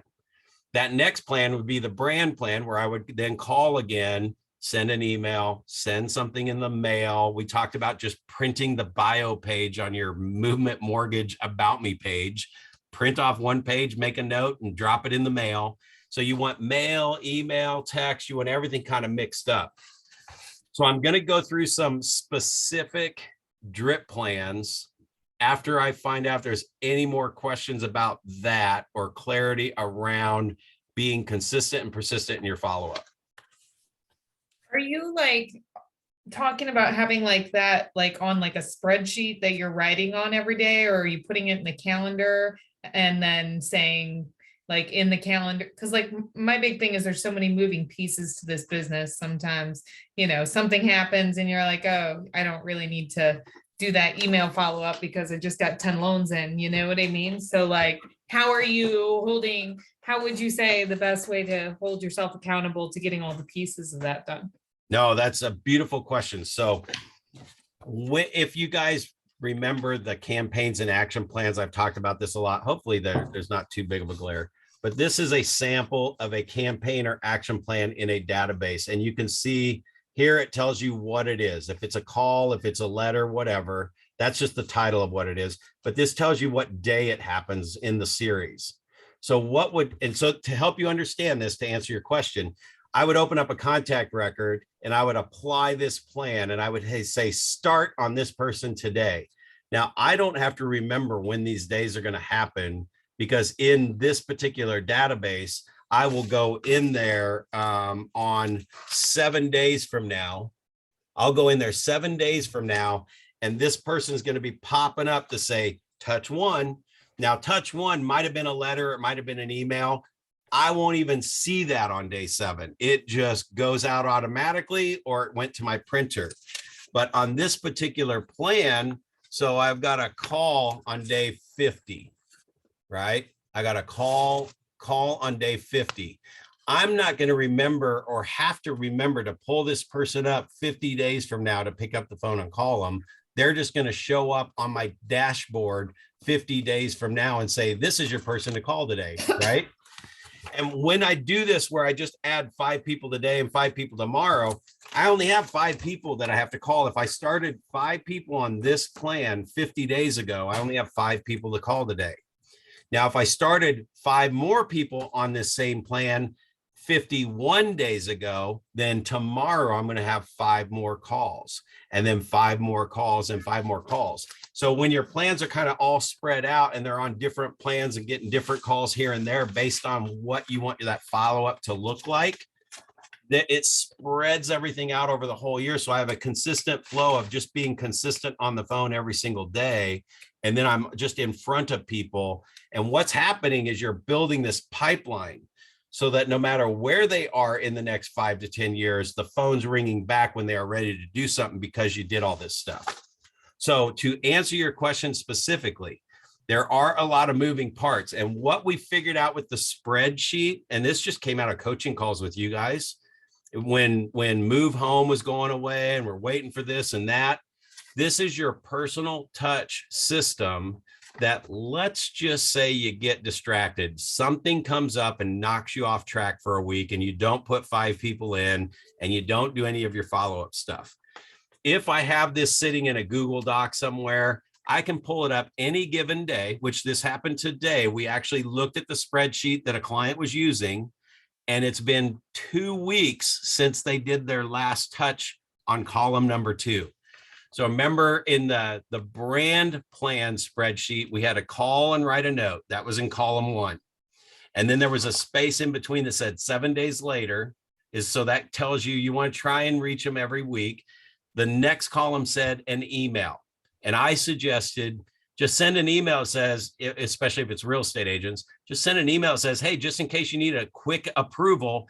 Speaker 1: That next plan would be the brand plan, where I would then call again, send an email, send something in the mail. We talked about just printing the bio page on your Movement Mortgage About Me page. Print off one page, make a note, and drop it in the mail. So you want mail, email, text, you want everything kind of mixed up. So I'm going to go through some specific drip plans after I find out if there's any more questions about that or clarity around being consistent and persistent in your follow-up.
Speaker 6: Are you like talking about having like that, like on like a spreadsheet that you're writing on every day, or are you putting it in the calendar and then saying like in the calendar, because like my big thing is there's so many moving pieces to this business. Sometimes, something happens and you're like, oh, I don't really need to do that email follow-up because I just got 10 loans in, you know what I mean? So like, how would you say the best way to hold yourself accountable to getting all the pieces of that done?
Speaker 1: No, that's a beautiful question. So if you guys remember the campaigns and action plans, I've talked about this a lot. Hopefully there's not too big of a glare, but this is a sample of a campaign or action plan in a database. And you can see here, it tells you what it is. If it's a call, if it's a letter, whatever, that's just the title of what it is. But this tells you what day it happens in the series. So so to help you understand this, to answer your question, I would open up a contact record and I would apply this plan and I would say, start on this person today. Now, I don't have to remember when these days are going to happen because in this particular database, I will go in there on 7 days from now. I'll go in there 7 days from now, and this person is going to be popping up to say, touch one. Now, touch one might have been a letter. It might have been an email. I won't even see that on day 7. It just goes out automatically or it went to my printer. But on this particular plan, so I've got a call on day 50, right? I got a call on day 50. I'm not going to remember or have to remember to pull this person up 50 days from now to pick up the phone and call them. They're just going to show up on my dashboard 50 days from now and say, this is your person to call today, right? And when I do this, where I just add 5 people today and 5 people tomorrow, I only have 5 people that I have to call. If I started 5 people on this plan 50 days ago, I only have 5 people to call today. Now, if I started 5 more people on this same plan 51 days ago, then tomorrow I'm going to have 5 more calls and then 5 more calls and 5 more calls. So when your plans are kind of all spread out and they're on different plans and getting different calls here and there based on what you want that follow-up to look like, that it spreads everything out over the whole year. So I have a consistent flow of just being consistent on the phone every single day. And then I'm just in front of people. And what's happening is you're building this pipeline so that no matter where they are in the next 5 to 10 years, the phone's ringing back when they are ready to do something because you did all this stuff. So to answer your question specifically, there are a lot of moving parts. And what we figured out with the spreadsheet, and this just came out of coaching calls with you guys, when Move Home was going away and we're waiting for this and that, this is your personal touch system that, let's just say you get distracted. Something comes up and knocks you off track for a week and you don't put 5 people in and you don't do any of your follow-up stuff. If I have this sitting in a Google Doc somewhere, I can pull it up any given day, which this happened today. We actually looked at the spreadsheet that a client was using, and it's been 2 weeks since they did their last touch on column number 2. So remember in the brand plan spreadsheet, we had to call and write a note. That was in column 1. And then there was a space in between that said 7 days later, so that tells you want to try and reach them every week. The next column said an email. And I suggested just send an email that says, especially if it's real estate agents, just send an email that says, hey, just in case you need a quick approval,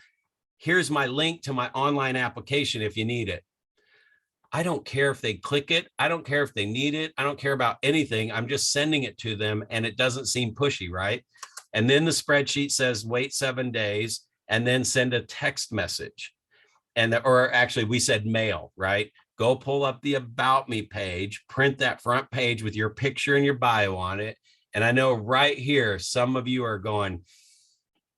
Speaker 1: here's my link to my online application if you need it. I don't care if they click it. I don't care if they need it. I don't care about anything. I'm just sending it to them and it doesn't seem pushy, right? And then the spreadsheet says, wait 7 days and then send a text message. Or actually we said mail, right? Go pull up the About Me page, print that front page with your picture and your bio on it. And I know right here, some of you are going,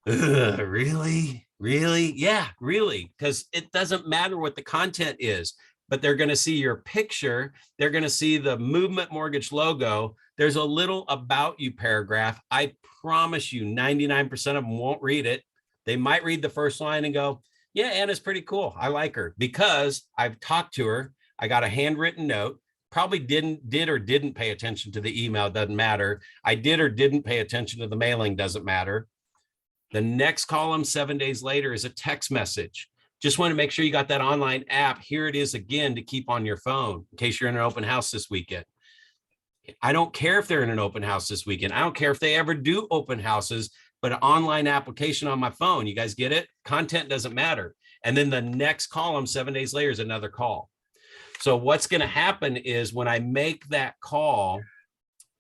Speaker 1: really? Really? Yeah, really. Because it doesn't matter what the content is, but they're going to see your picture. They're going to see the Movement Mortgage logo. There's a little About You paragraph. I promise you 99% of them won't read it. They might read the first line and go, yeah, Anna's pretty cool. I like her because I've talked to her. I got a handwritten note, probably did or didn't pay attention to the email. Doesn't matter. I did or didn't pay attention to the mailing. Doesn't matter. The next column 7 days later is a text message. Just want to make sure you got that online app. Here it is again to keep on your phone in case you're in an open house this weekend. I don't care if they're in an open house this weekend. I don't care if they ever do open houses, but an online application on my phone. You guys get it? Content doesn't matter. And then the next column 7 days later is another call. So what's going to happen is when I make that call,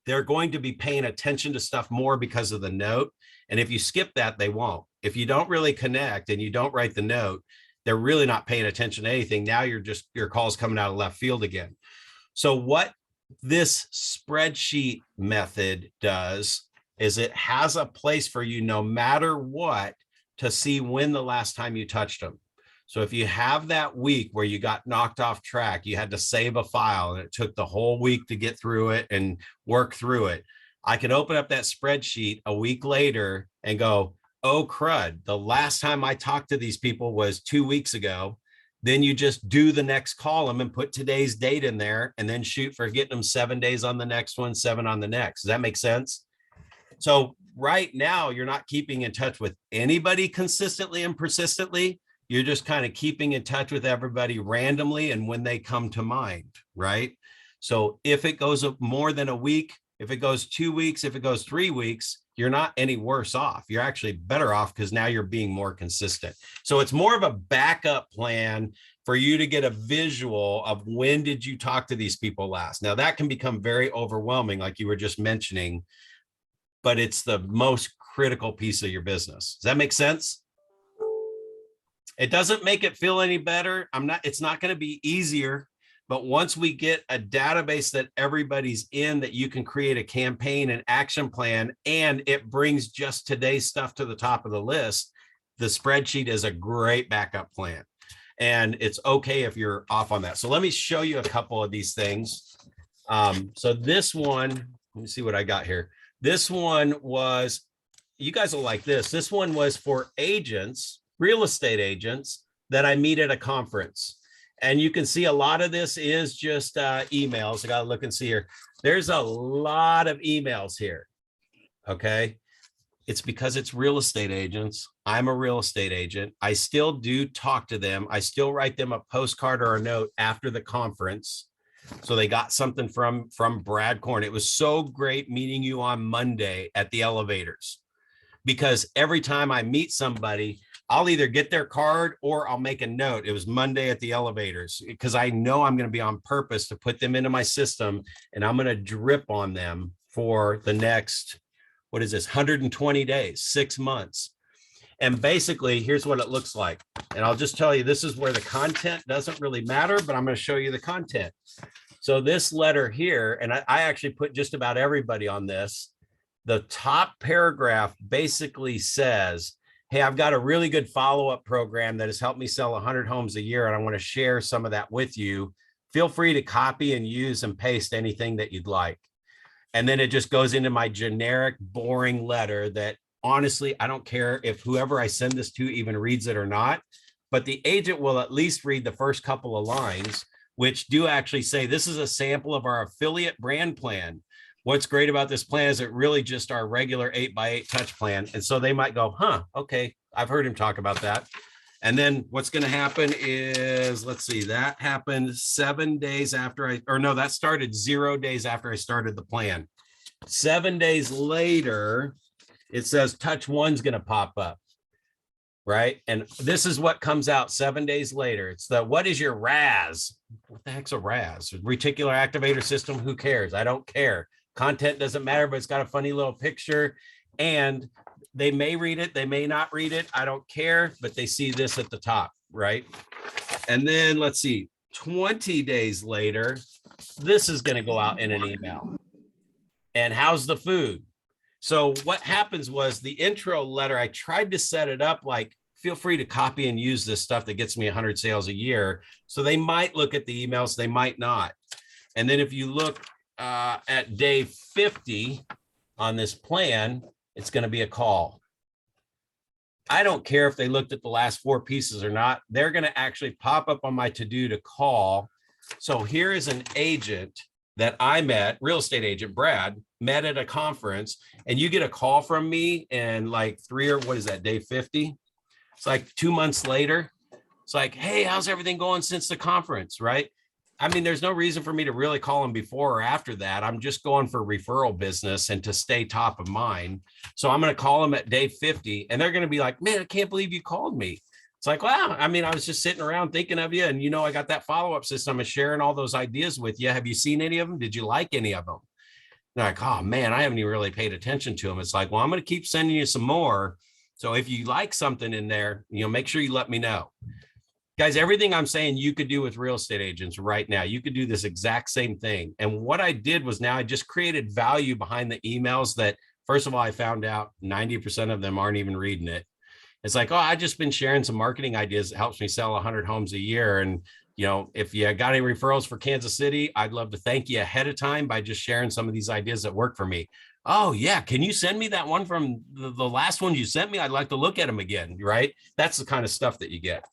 Speaker 1: they're going to be paying attention to stuff more because of the note. And if you skip that, they won't. If you don't really connect and you don't write the note, they're really not paying attention to anything. Now your call's coming out of left field again. So what this spreadsheet method does is it has a place for you no matter what to see when the last time you touched them. So if you have that week where you got knocked off track, you had to save a file and it took the whole week to get through it and work through it. I can open up that spreadsheet a week later and go, oh crud, the last time I talked to these people was 2 weeks ago. Then you just do the next column and put today's date in there and then shoot for getting them 7 days on the next one, 7 on the next. Does that make sense? So right now you're not keeping in touch with anybody consistently and persistently. You're just kind of keeping in touch with everybody randomly and when they come to mind, right? So if it goes more than a week, if it goes 2 weeks, if it goes 3 weeks, you're not any worse off. You're actually better off because now you're being more consistent. So it's more of a backup plan for you to get a visual of when did you talk to these people last. Now that can become very overwhelming, like you were just mentioning, but it's the most critical piece of your business. Does that make sense? It doesn't make it feel any better. It's not going to be easier, but once we get a database that everybody's in, that you can create a campaign and action plan, and it brings just today's stuff to the top of the list, the spreadsheet is a great backup plan. And it's okay if you're off on that. So let me show you a couple of these things. So this one, let me see what I got here. This one was, you guys will like this. This one was for agents, real estate agents that I meet at a conference. And you can see a lot of this is just emails. I got to look and see here. There's a lot of emails here. Okay. It's because it's real estate agents. I'm a real estate agent. I still do talk to them. I still write them a postcard or a note after the conference. So they got something from Brad Korn. It was so great meeting you on Monday at the elevators, because every time I meet somebody, I'll either get their card or I'll make a note. It was Monday at the elevators, because I know I'm going to be on purpose to put them into my system, and I'm going to drip on them for the next, what is this, 120 days, 6 months. And basically, here's what it looks like. And I'll just tell you, this is where the content doesn't really matter, but I'm going to show you the content. So this letter here, and I actually put just about everybody on this. The top paragraph basically says, hey, I've got a really good follow-up program that has helped me sell 100 homes a year, and I want to share some of that with you. Feel free to copy and use and paste anything that you'd like. And then it just goes into my generic, boring letter that, honestly, I don't care if whoever I send this to even reads it or not, but the agent will at least read the first couple of lines, which do actually say, this is a sample of our affiliate brand plan. What's great about this plan is it really just our regular 8x8 touch plan. And so they might go, huh, okay, I've heard him talk about that. And then what's going to happen is, let's see, that happened 7 days after that started 0 days after I started the plan. 7 days later, it says touch one's going to pop up, right? And this is what comes out 7 days later. It's the, what is your RAS? What the heck's a RAS? Reticular activator system? Who cares? I don't care. Content doesn't matter, but it's got a funny little picture, and they may read it, they may not read it. I don't care, but they see this at the top, right? And then let's see, 20 days later, this is going to go out in an email. And how's the food? So what happens was the intro letter, I tried to set it up like, feel free to copy and use this stuff that gets me 100 sales a year. So they might look at the emails, they might not. And then if you look at day 50 on this plan, it's going to be a call. I don't care if they looked at the last 4 pieces or not. They're going to actually pop up on my to-do to call. So here is an agent that I met, real estate agent Brad, met at a conference, and you get a call from me and like day 50? It's like 2 months later. It's like, hey, how's everything going since the conference, right? I mean, there's no reason for me to really call them before or after that. I'm just going for referral business and to stay top of mind. So I'm going to call them at day 50 and they're going to be like, man, I can't believe you called me. It's like, wow, I mean, I was just sitting around thinking of you. And, you know, I got that follow-up system of sharing all those ideas with you. Have you seen any of them? Did you like any of them? They're like, oh man, I haven't even really paid attention to them. It's like, well, I'm going to keep sending you some more. So if you like something in there, you know, make sure you let me know. Guys, everything I'm saying you could do with real estate agents right now. You could do this exact same thing. And what I did was now I just created value behind the emails that, first of all, I found out 90% of them aren't even reading it. It's like, oh, I just been sharing some marketing ideas that helps me sell 100 homes a year. And, you know, if you got any referrals for Kansas City, I'd love to thank you ahead of time by just sharing some of these ideas that work for me. Oh yeah, can you send me that one from the last one you sent me? I'd like to look at them again, right? That's the kind of stuff that you get.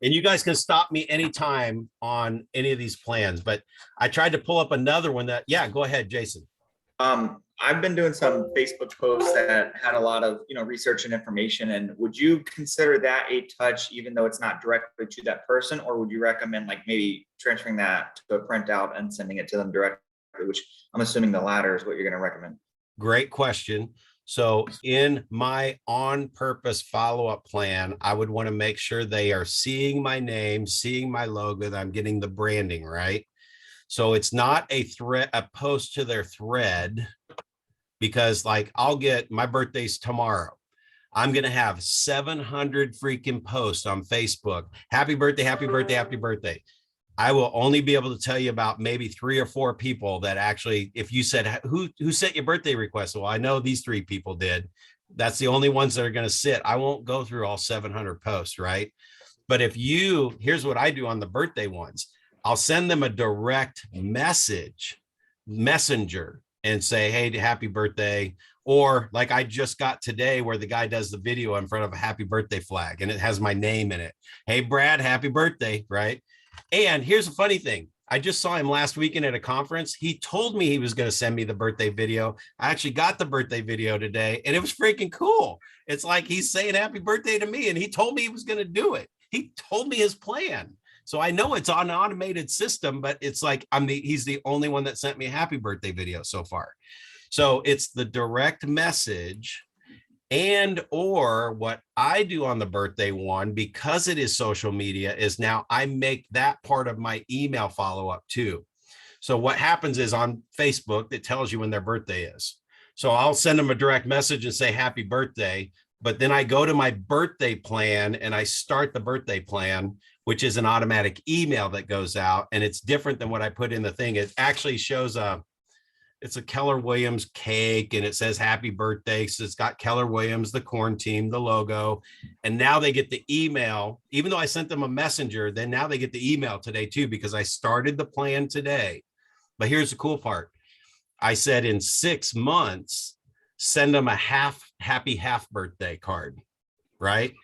Speaker 1: And you guys can stop me anytime on any of these plans, but I tried to pull up another one that, yeah, go ahead, Jason.
Speaker 7: I've been doing some Facebook posts that had a lot of, you know, research and information. And would you consider that a touch, even though it's not directly to that person, or would you recommend like maybe transferring that to a printout and sending it to them directly, which I'm assuming the latter is what you're going to recommend?
Speaker 1: Great question. So in my on purpose follow-up plan, I would want to make sure they are seeing my name, seeing my logo, that I'm getting the branding right. So it's not a post to their thread, because like I'll get, my birthday's tomorrow. I'm going to have 700 freaking posts on Facebook. Happy birthday, happy birthday, happy birthday. I will only be able to tell you about maybe 3 or 4 people that actually, if you said, who sent your birthday request? Well, I know these 3 people did. That's the only ones that are going to sit. I won't go through all 700 posts, right? But if you, here's what I do on the birthday ones. I'll send them a direct messenger and say, hey, happy birthday. Or like I just got today where the guy does the video in front of a happy birthday flag and it has my name in it. Hey, Brad, happy birthday, right? And here's a funny thing. I just saw him last weekend at a conference. He told me he was going to send me the birthday video. I actually got the birthday video today and it was freaking cool. It's like he's saying happy birthday to me and he told me he was going to do it. He told me his plan. So I know it's on an automated system, but it's like he's the only one that sent me a happy birthday video so far. So it's the direct message. And or what I do on the birthday one, because it is social media, is now I make that part of my email follow-up too. So what happens is on Facebook, it tells you when their birthday is. So I'll send them a direct message and say happy birthday, but then I go to my birthday plan and I start the birthday plan, which is an automatic email that goes out, and it's different than what I put in the thing. It actually shows it's a Keller Williams cake and it says happy birthday. So it's got Keller Williams, the corn team, the logo. And now they get the email, even though I sent them a messenger, then now they get the email today too, because I started the plan today. But here's the cool part. I said in 6 months, send them a happy half birthday card, right?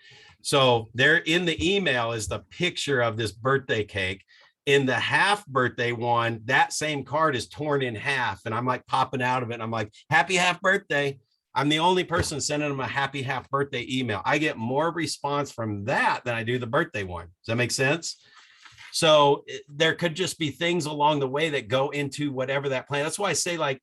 Speaker 1: So there in the email is the picture of this birthday cake. In the half birthday one, that same card is torn in half and I'm like popping out of it. And I'm like, happy half birthday. I'm the only person sending them a happy half birthday email. I get more response from that than I do the birthday one. Does that make sense? So there could just be things along the way that go into whatever that plan. That's why I say like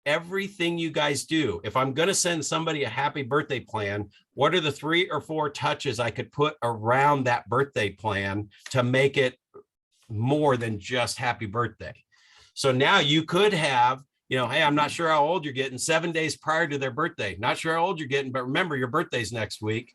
Speaker 1: everything you guys do, if I'm going to send somebody a happy birthday plan, what are the 3 or 4 touches I could put around that birthday plan to make it more than just happy birthday? So now you could have, you know, hey, I'm not sure how old you're getting, 7 days prior to their birthday. Not sure how old you're getting, but remember your birthday's next week.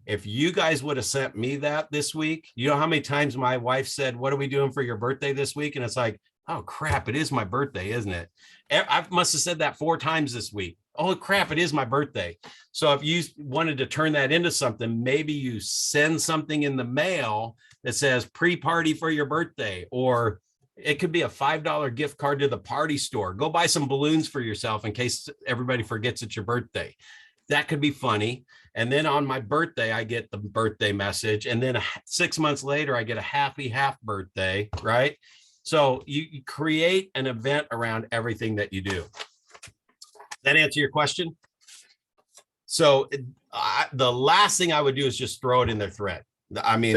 Speaker 1: If you guys would have sent me that this week, you know how many times my wife said, what are we doing for your birthday this week? And it's like, oh crap, it is my birthday, isn't it? I must have said that 4 times this week. Oh crap, it is my birthday. So if you wanted to turn that into something, maybe you send something in the mail that says pre-party for your birthday, or it could be a $5 gift card to the party store. Go buy some balloons for yourself in case everybody forgets it's your birthday. That could be funny. And then on my birthday, I get the birthday message. And then 6 months later, I get a happy half birthday, right? So you create an event around everything that you do. That answer your question? So the last thing I would do is just throw it in their thread. I mean,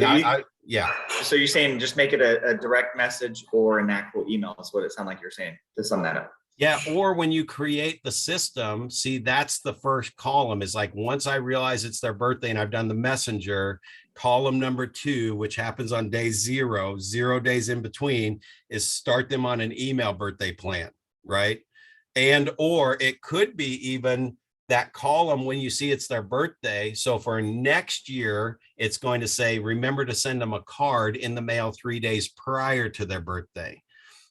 Speaker 1: Yeah.
Speaker 7: So you're saying just make it a direct message or an actual email is what it sounded like you're saying, to sum that up.
Speaker 1: Yeah, or when you create the system, see, that's the first column is like, once I realize it's their birthday and I've done the messenger, column number 2, which happens on day 0 days in between, is start them on an email birthday plan, right? And, or it could be even that column when you see it's their birthday. So for next year, it's going to say, remember to send them a card in the mail 3 days prior to their birthday.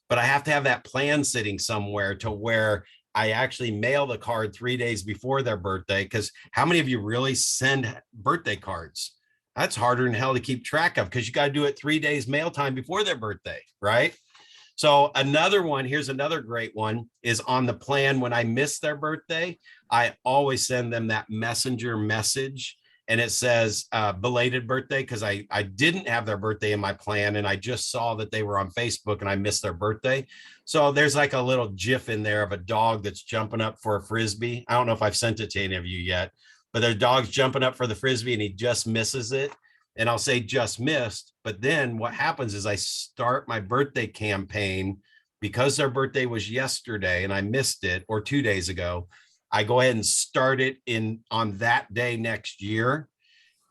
Speaker 1: But I have to have that plan sitting somewhere to where I actually mail the card 3 days before their birthday. Because how many of you really send birthday cards? That's harder than hell to keep track of, because you got to do it 3 days mail time before their birthday, right? So another one, here's another great one, is on the plan when I miss their birthday, I always send them that messenger message. And it says belated birthday, because I didn't have their birthday in my plan and I just saw that they were on Facebook and I missed their birthday. So there's like a little GIF in there of a dog that's jumping up for a Frisbee. I don't know if I've sent it to any of you yet, but their dog's jumping up for the Frisbee and he just misses it. And I'll say just missed. But then what happens is I start my birthday campaign because their birthday was yesterday and I missed it, or 2 days ago. I go ahead and start it on that day next year.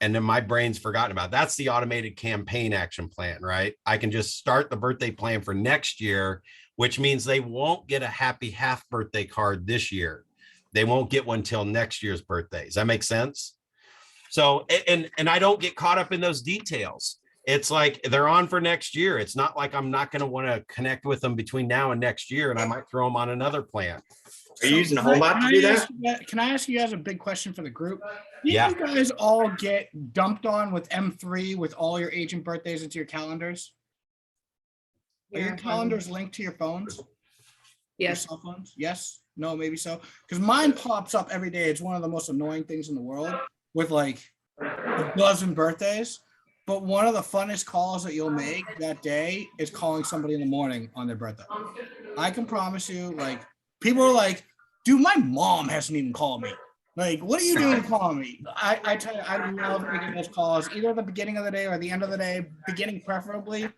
Speaker 1: And then my brain's forgotten about it. That's the automated campaign action plan, right? I can just start the birthday plan for next year, which means they won't get a happy half birthday card this year. They won't get one till next year's birthday. Does that make sense? So, and I don't get caught up in those details. It's like they're on for next year. It's not like I'm not going to want to connect with them between now and next year, and I might throw them on another plan.
Speaker 7: Are you using HomeBot to do that?
Speaker 9: Can I ask you guys a big question for the group?
Speaker 1: Yeah.
Speaker 9: You guys all get dumped on with M3 with all your agent birthdays into your calendars? Are your calendars linked to your phones? Your
Speaker 8: Yes.
Speaker 9: cell phones? Yes? No, maybe so. Because mine pops up every day. It's one of the most annoying things in the world with like a dozen birthdays. But one of the funnest calls that you'll make that day is calling somebody in the morning on their birthday. I can promise you, like, people are like, dude, my mom hasn't even called me. Like, what are you doing calling me? I tell you, I love making those calls, either at the beginning of the day or the end of the day, beginning preferably,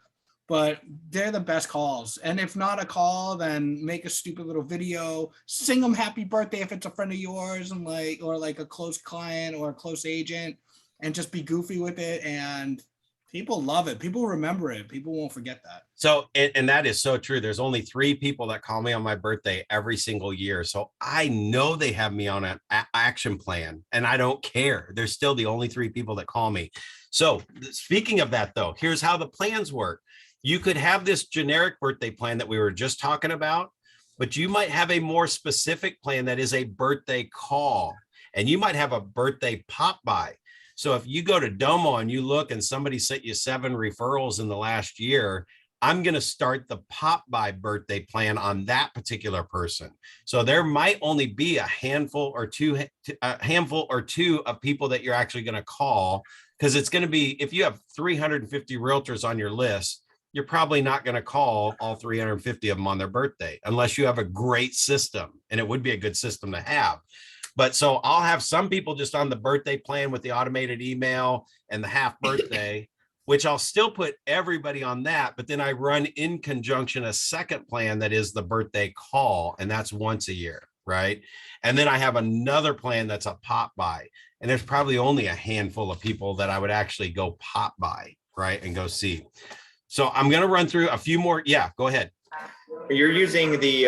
Speaker 9: but they're the best calls. And if not a call, then make a stupid little video, sing them happy birthday if it's a friend of yours, and like, or like a close client or a close agent, and just be goofy with it. And people love it. People remember it. People won't forget that.
Speaker 1: So, and that is so true. There's only 3 people that call me on my birthday every single year. So I know they have me on an action plan and I don't care. They're still the only 3 people that call me. So speaking of that though, here's how the plans work. You could have this generic birthday plan that we were just talking about, but you might have a more specific plan that is a birthday call, and you might have a birthday pop by. So if you go to Domo and you look and somebody sent you 7 referrals in the last year, I'm going to start the pop by birthday plan on that particular person. So there might only be a handful or two of people that you're actually going to call, because it's going to be, if you have 350 realtors on your list, you're probably not going to call all 350 of them on their birthday unless you have a great system, and it would be a good system to have. But so I'll have some people just on the birthday plan with the automated email and the half birthday, which I'll still put everybody on that. But then I run in conjunction a second plan that is the birthday call, and that's once a year, right? And then I have another plan that's a pop by, and there's probably only a handful of people that I would actually go pop by, right, and go see. So I'm going to run through a few more. Yeah, go ahead.
Speaker 7: You're using the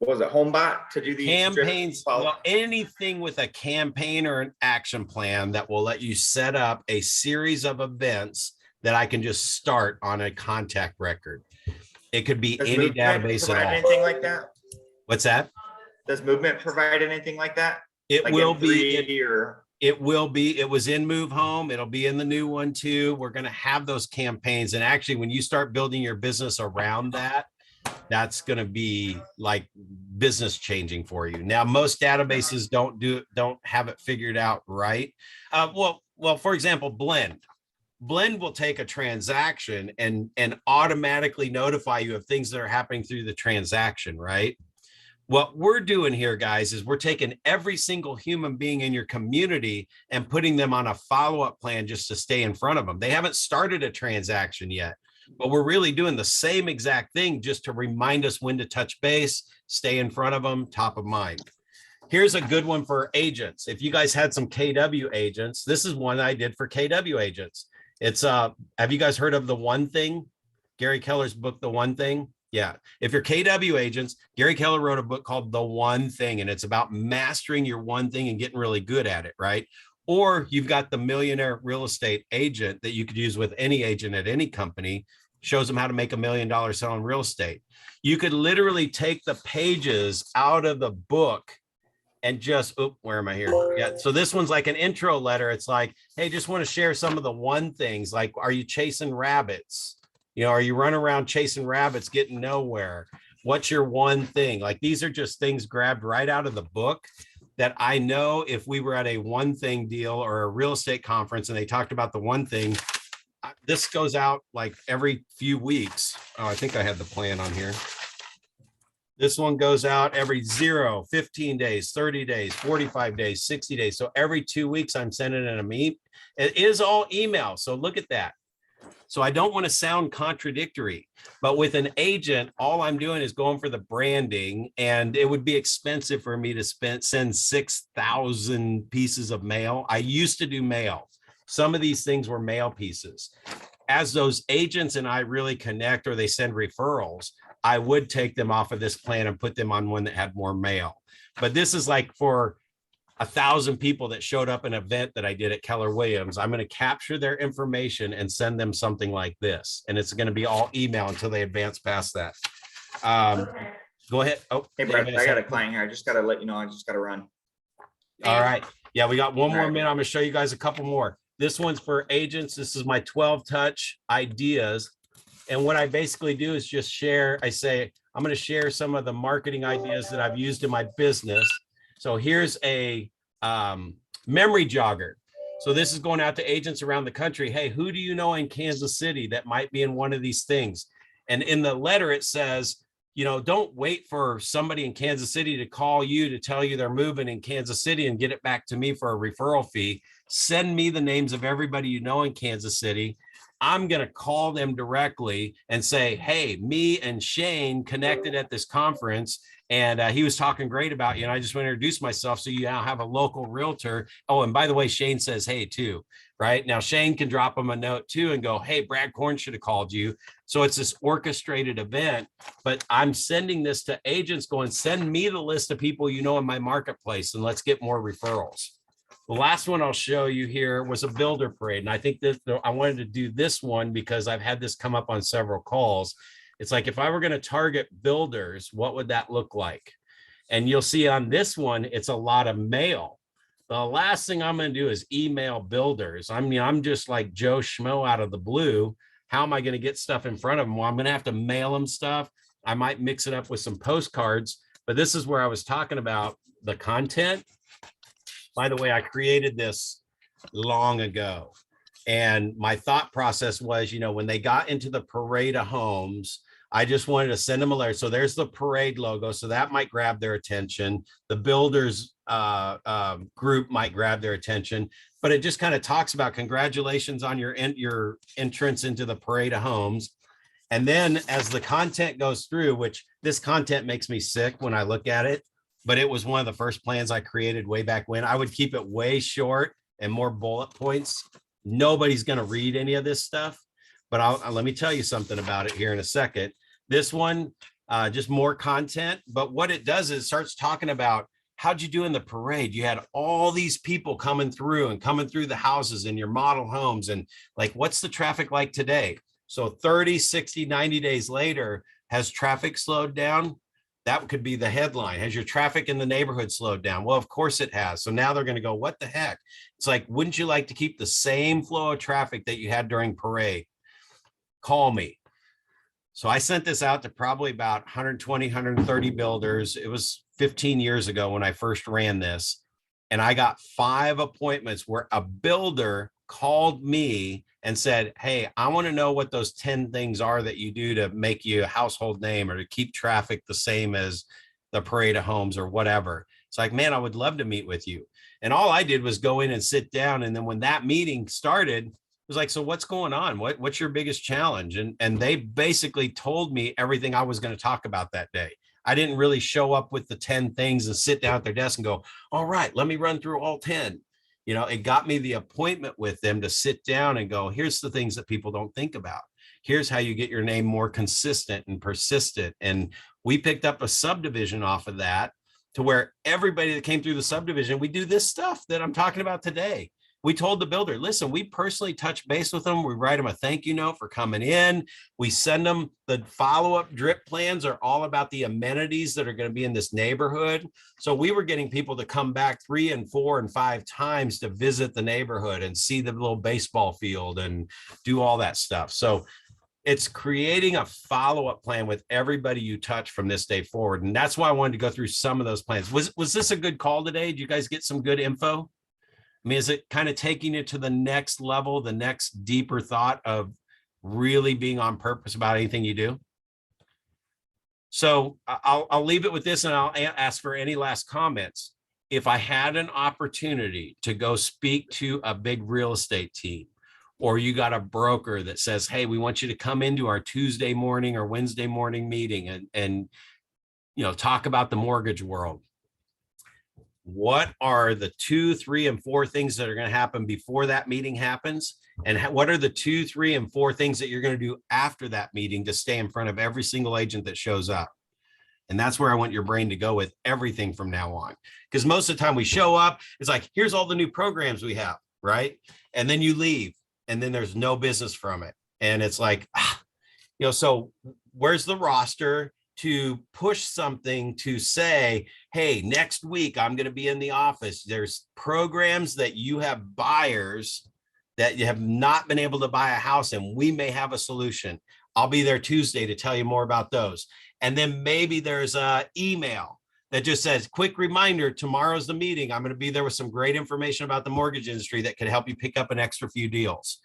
Speaker 7: what was it, HomeBot to do these
Speaker 1: Campaigns, well, anything with a campaign or an action plan that will let you set up a series of events that I can just start on a contact record. It could be
Speaker 7: Does
Speaker 1: any
Speaker 7: Movement
Speaker 1: database
Speaker 7: provide
Speaker 1: at all.
Speaker 7: anything like that?
Speaker 1: What's that?
Speaker 7: Does Movement provide anything like that?
Speaker 1: It
Speaker 7: Like
Speaker 1: will
Speaker 7: M3
Speaker 1: be.
Speaker 7: or
Speaker 1: It will be. It was in Move Home. It'll be in the new one too. We're going to have those campaigns. And actually, when you start building your business around that, that's going to be like business changing for you. Now, most databases don't have it figured out right. Well, for example, Blend will take a transaction and automatically notify you of things that are happening through the transaction, right? What we're doing here, guys, is we're taking every single human being in your community and putting them on a follow-up plan just to stay in front of them. They haven't started a transaction yet, but we're really doing the same exact thing just to remind us when to touch base, stay in front of them, top of mind. Here's a good one for agents. If you guys had some KW agents, this is one I did for KW agents. It's have you guys heard of The One Thing? Gary Keller's book, The One Thing. Yeah. If you're KW agents, Gary Keller wrote a book called The One Thing, and it's about mastering your one thing and getting really good at it, right? Or you've got the millionaire real estate agent that you could use with any agent at any company, shows them how to make $1 million selling real estate. You could literally take the pages out of the book and just, oh, where am I here? Yeah. So this one's like an intro letter. It's like, hey, just want to share some of the one things. Like, are you chasing rabbits? You know, are you running around chasing rabbits, getting nowhere? What's your one thing? Like, these are just things grabbed right out of the book that I know if we were at a one thing deal or a real estate conference and they talked about the one thing, this goes out like every few weeks. Oh, I think I had the plan on here. This one goes out every 0, 15 days, 30 days, 45 days, 60 days. So every 2 weeks, I'm sending in a meme. It is all email. So look at that. So I don't want to sound contradictory, but with an agent, all I'm doing is going for the branding, and it would be expensive for me to send 6,000 pieces of mail. I used to do mail. Some of these things were mail pieces. As those agents and I really connect or they send referrals, I would take them off of this plan and put them on one that had more mail. But this is like for 1,000 people that showed up an event that I did at Keller Williams. I'm going to capture their information and send them something like this. And it's going to be all email until they advance past that. Go ahead. Oh,
Speaker 7: Hey, Brad, I got a client here. I just got to let you know, I just got to run.
Speaker 1: all right. Yeah, we got one more minute. I'm going to show you guys a couple more. This one's for agents. This is my 12 touch ideas. And what I basically do is just share. I say, I'm going to share some of the marketing ideas that I've used in my business. So here's a memory jogger. So this is going out to agents around the country. Hey, who do you know in Kansas City that might be in one of these things? And in the letter, it says, you know, don't wait for somebody in Kansas City to call you to tell you they're moving in Kansas City and get it back to me for a referral fee. Send me the names of everybody you know in Kansas City. I'm going to call them directly and say, hey, me and Shane connected at this conference. And he was talking great about you. And I just want to introduce myself. So you now have a local realtor. Oh, and by the way, Shane says, hey, too, right? Now, Shane can drop him a note too and go, hey, Brad Korn should have called you. So it's this orchestrated event, but I'm sending this to agents going, send me the list of people you know in my marketplace and let's get more referrals. The last one I'll show you here was a builder parade. And I think that I wanted to do this one because I've had this come up on several calls. It's like, if I were going to target builders, what would that look like? And you'll see on this one, it's a lot of mail. The last thing I'm going to do is email builders. I mean, I'm just like Joe Schmo out of the blue. How am I going to get stuff in front of them? Well, I'm going to have to mail them stuff. I might mix it up with some postcards, but this is where I was talking about the content. By the way, I created this long ago. And my thought process was, you know, when they got into the parade of homes, I just wanted to send them a letter. So there's the parade logo. So that might grab their attention. The builders group might grab their attention, but it just kind of talks about congratulations on your entrance into the parade of homes. And then as the content goes through, which this content makes me sick when I look at it, but it was one of the first plans I created way back when. I would keep it way short and more bullet points. Nobody's going to read any of this stuff, but let me tell you something about it here in a second. This one, just more content, but what it does is it starts talking about how'd you do in the parade? You had all these people coming through the houses in your model homes, and like, what's the traffic like today? So 30, 60, 90 days later, has traffic slowed down? That could be the headline. Has your traffic in the neighborhood slowed down? Well, of course it has. So now they're going to go, what the heck? It's like, wouldn't you like to keep the same flow of traffic that you had during parade? Call me. So I sent this out to probably about 120, 130 builders. It was 15 years ago when I first ran this. And I got 5 appointments where a builder called me and said, hey, I want to know what those 10 things are that you do to make you a household name or to keep traffic the same as the parade of homes or whatever. It's like, man, I would love to meet with you. And all I did was go in and sit down. And then when that meeting started, it was like, so what's going on? What's your biggest challenge? And they basically told me everything I was going to talk about that day. I didn't really show up with the 10 things and sit down at their desk and go, all right, let me run through all 10. You know, it got me the appointment with them to sit down and go, here's the things that people don't think about. Here's how you get your name more consistent and persistent. And we picked up a subdivision off of that to where everybody that came through the subdivision, we do this stuff that I'm talking about today. We told the builder, listen, we personally touch base with them. We write them a thank you note for coming in. We send them the follow-up drip plans are all about the amenities that are going to be in this neighborhood. So we were getting people to come back 3 and 4 and 5 times to visit the neighborhood and see the little baseball field and do all that stuff. So it's creating a follow-up plan with everybody you touch from this day forward. And that's why I wanted to go through some of those plans. Was this a good call today? Did you guys get some good info? I mean, is it kind of taking it to the next level, the next deeper thought of really being on purpose about anything you do? So I'll leave it with this and I'll ask for any last comments. If I had an opportunity to go speak to a big real estate team, or you got a broker that says, hey, we want you to come into our Tuesday morning or Wednesday morning meeting and you know, talk about the mortgage world. What are the 2, 3, and 4 things that are going to happen before that meeting happens? And what are the 2, 3, and 4 things that you're going to do after that meeting to stay in front of every single agent that shows up? And that's where I want your brain to go with everything from now on. Because most of the time we show up, it's like, here's all the new programs we have, right? And then you leave and then there's no business from it. And it's like, you know, so where's the roster to push something to say, hey, next week I'm going to be in the office. There's programs that you have buyers that you have not been able to buy a house and we may have a solution. I'll be there Tuesday to tell you more about those. And then maybe there's an email that just says, quick reminder, tomorrow's the meeting. I'm going to be there with some great information about the mortgage industry that could help you pick up an extra few deals.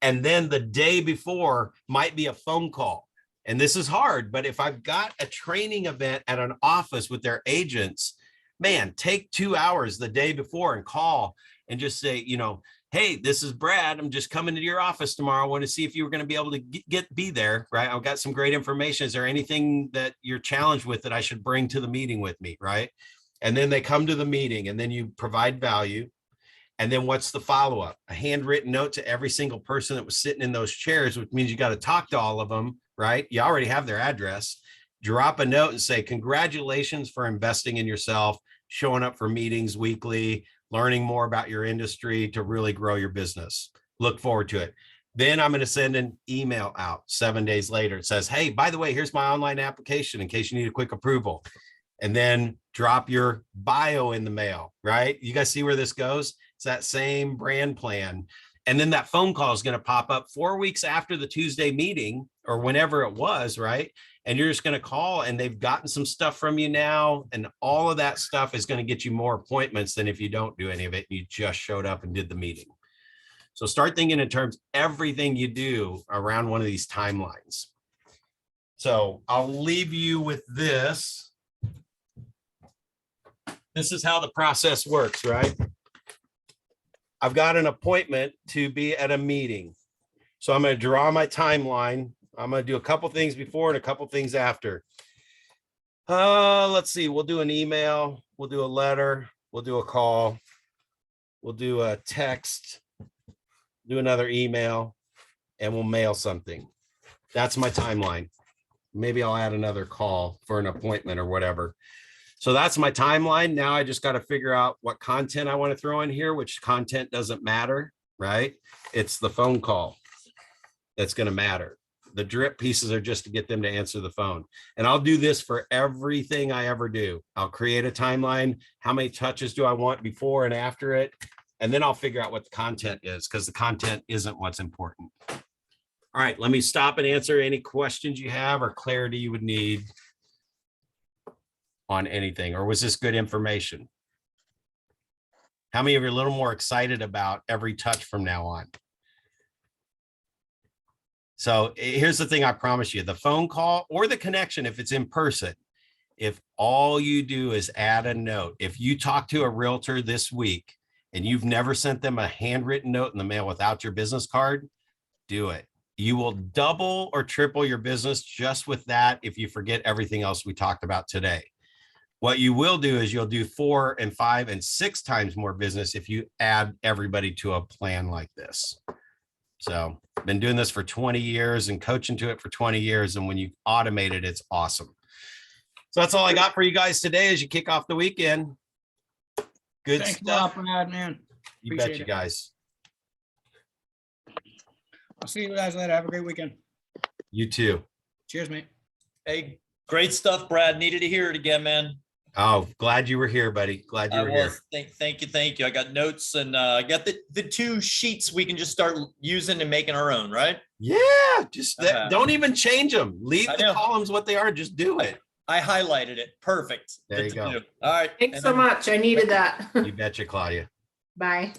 Speaker 1: And then the day before might be a phone call. And this is hard, but if I've got a training event at an office with their agents, man, take 2 hours the day before and call and just say, you know, hey, this is Brad. I'm just coming to your office tomorrow. I want to see if you were going to be able to be there, right? I've got some great information. Is there anything that you're challenged with that I should bring to the meeting with me, right? And then they come to the meeting and then you provide value. And then what's the follow-up? A handwritten note to every single person that was sitting in those chairs, which means you got to talk to all of them, right? You already have their address. Drop a note and say, congratulations for investing in yourself, showing up for meetings weekly, learning more about your industry to really grow your business. Look forward to it. Then I'm going to send an email out 7 days later. It says, hey, by the way, here's my online application in case you need a quick approval. And then drop your bio in the mail, right? You guys see where this goes? It's that same brand plan. And then that phone call is going to pop up 4 weeks after the Tuesday meeting or whenever it was, right? And you're just going to call and they've gotten some stuff from you now. And all of that stuff is going to get you more appointments than if you don't do any of it. You just showed up and did the meeting. So start thinking in terms of everything you do around one of these timelines. So I'll leave you with this. This is how the process works, right? I've got an appointment to be at a meeting. So I'm going to draw my timeline. I'm going to do a couple things before and a couple things after. Let's see. We'll do an email. We'll do a letter. We'll do a call. We'll do a text, do another email, and we'll mail something. That's my timeline. Maybe I'll add another call for an appointment or whatever. So that's my timeline. Now I just got to figure out what content I want to throw in here, which content doesn't matter, right? It's the phone call that's going to matter. The drip pieces are just to get them to answer the phone. And I'll do this for everything I ever do. I'll create a timeline. How many touches do I want before and after it? And then I'll figure out what the content is because the content isn't what's important. All right, let me stop and answer any questions you have or clarity you would need on anything, or was this good information? How many of you are a little more excited about every touch from now on? So here's the thing I promise you, the phone call or the connection, if it's in person, if all you do is add a note, if you talk to a realtor this week and you've never sent them a handwritten note in the mail without your business card, do it. You will double or triple your business just with that if you forget everything else we talked about today. What you will do is you'll do 4 and 5 and 6 times more business if you add everybody to a plan like this. So been doing this for 20 years and coaching to it for 20 years. And when you automate it, it's awesome. So that's all I got for you guys today as you kick off the weekend. Good
Speaker 9: Thanks a lot,
Speaker 1: stuff.
Speaker 9: Brad, man.
Speaker 1: You
Speaker 9: Appreciate
Speaker 1: bet you
Speaker 9: it.
Speaker 1: guys.
Speaker 9: I'll see you guys later. Have a great weekend.
Speaker 1: You too.
Speaker 9: Cheers, mate.
Speaker 10: Hey, great stuff, Brad. Needed to hear it again, man.
Speaker 1: Oh, glad you were here, buddy. Glad you
Speaker 10: I
Speaker 1: were here.
Speaker 10: was. Thank you. Thank you. I got notes and I got the 2 sheets we can just start using and making our own, right?
Speaker 1: Yeah, just don't even change them. Leave
Speaker 10: I
Speaker 1: the
Speaker 10: know.
Speaker 1: columns what they are. Just do it.
Speaker 10: I highlighted it. Perfect.
Speaker 1: There
Speaker 10: Good
Speaker 1: you
Speaker 10: to
Speaker 1: go.
Speaker 10: do. All right.
Speaker 8: Thanks
Speaker 10: And
Speaker 8: so
Speaker 10: then-
Speaker 8: much. I needed that.
Speaker 1: You betcha, Claudia.
Speaker 8: Bye.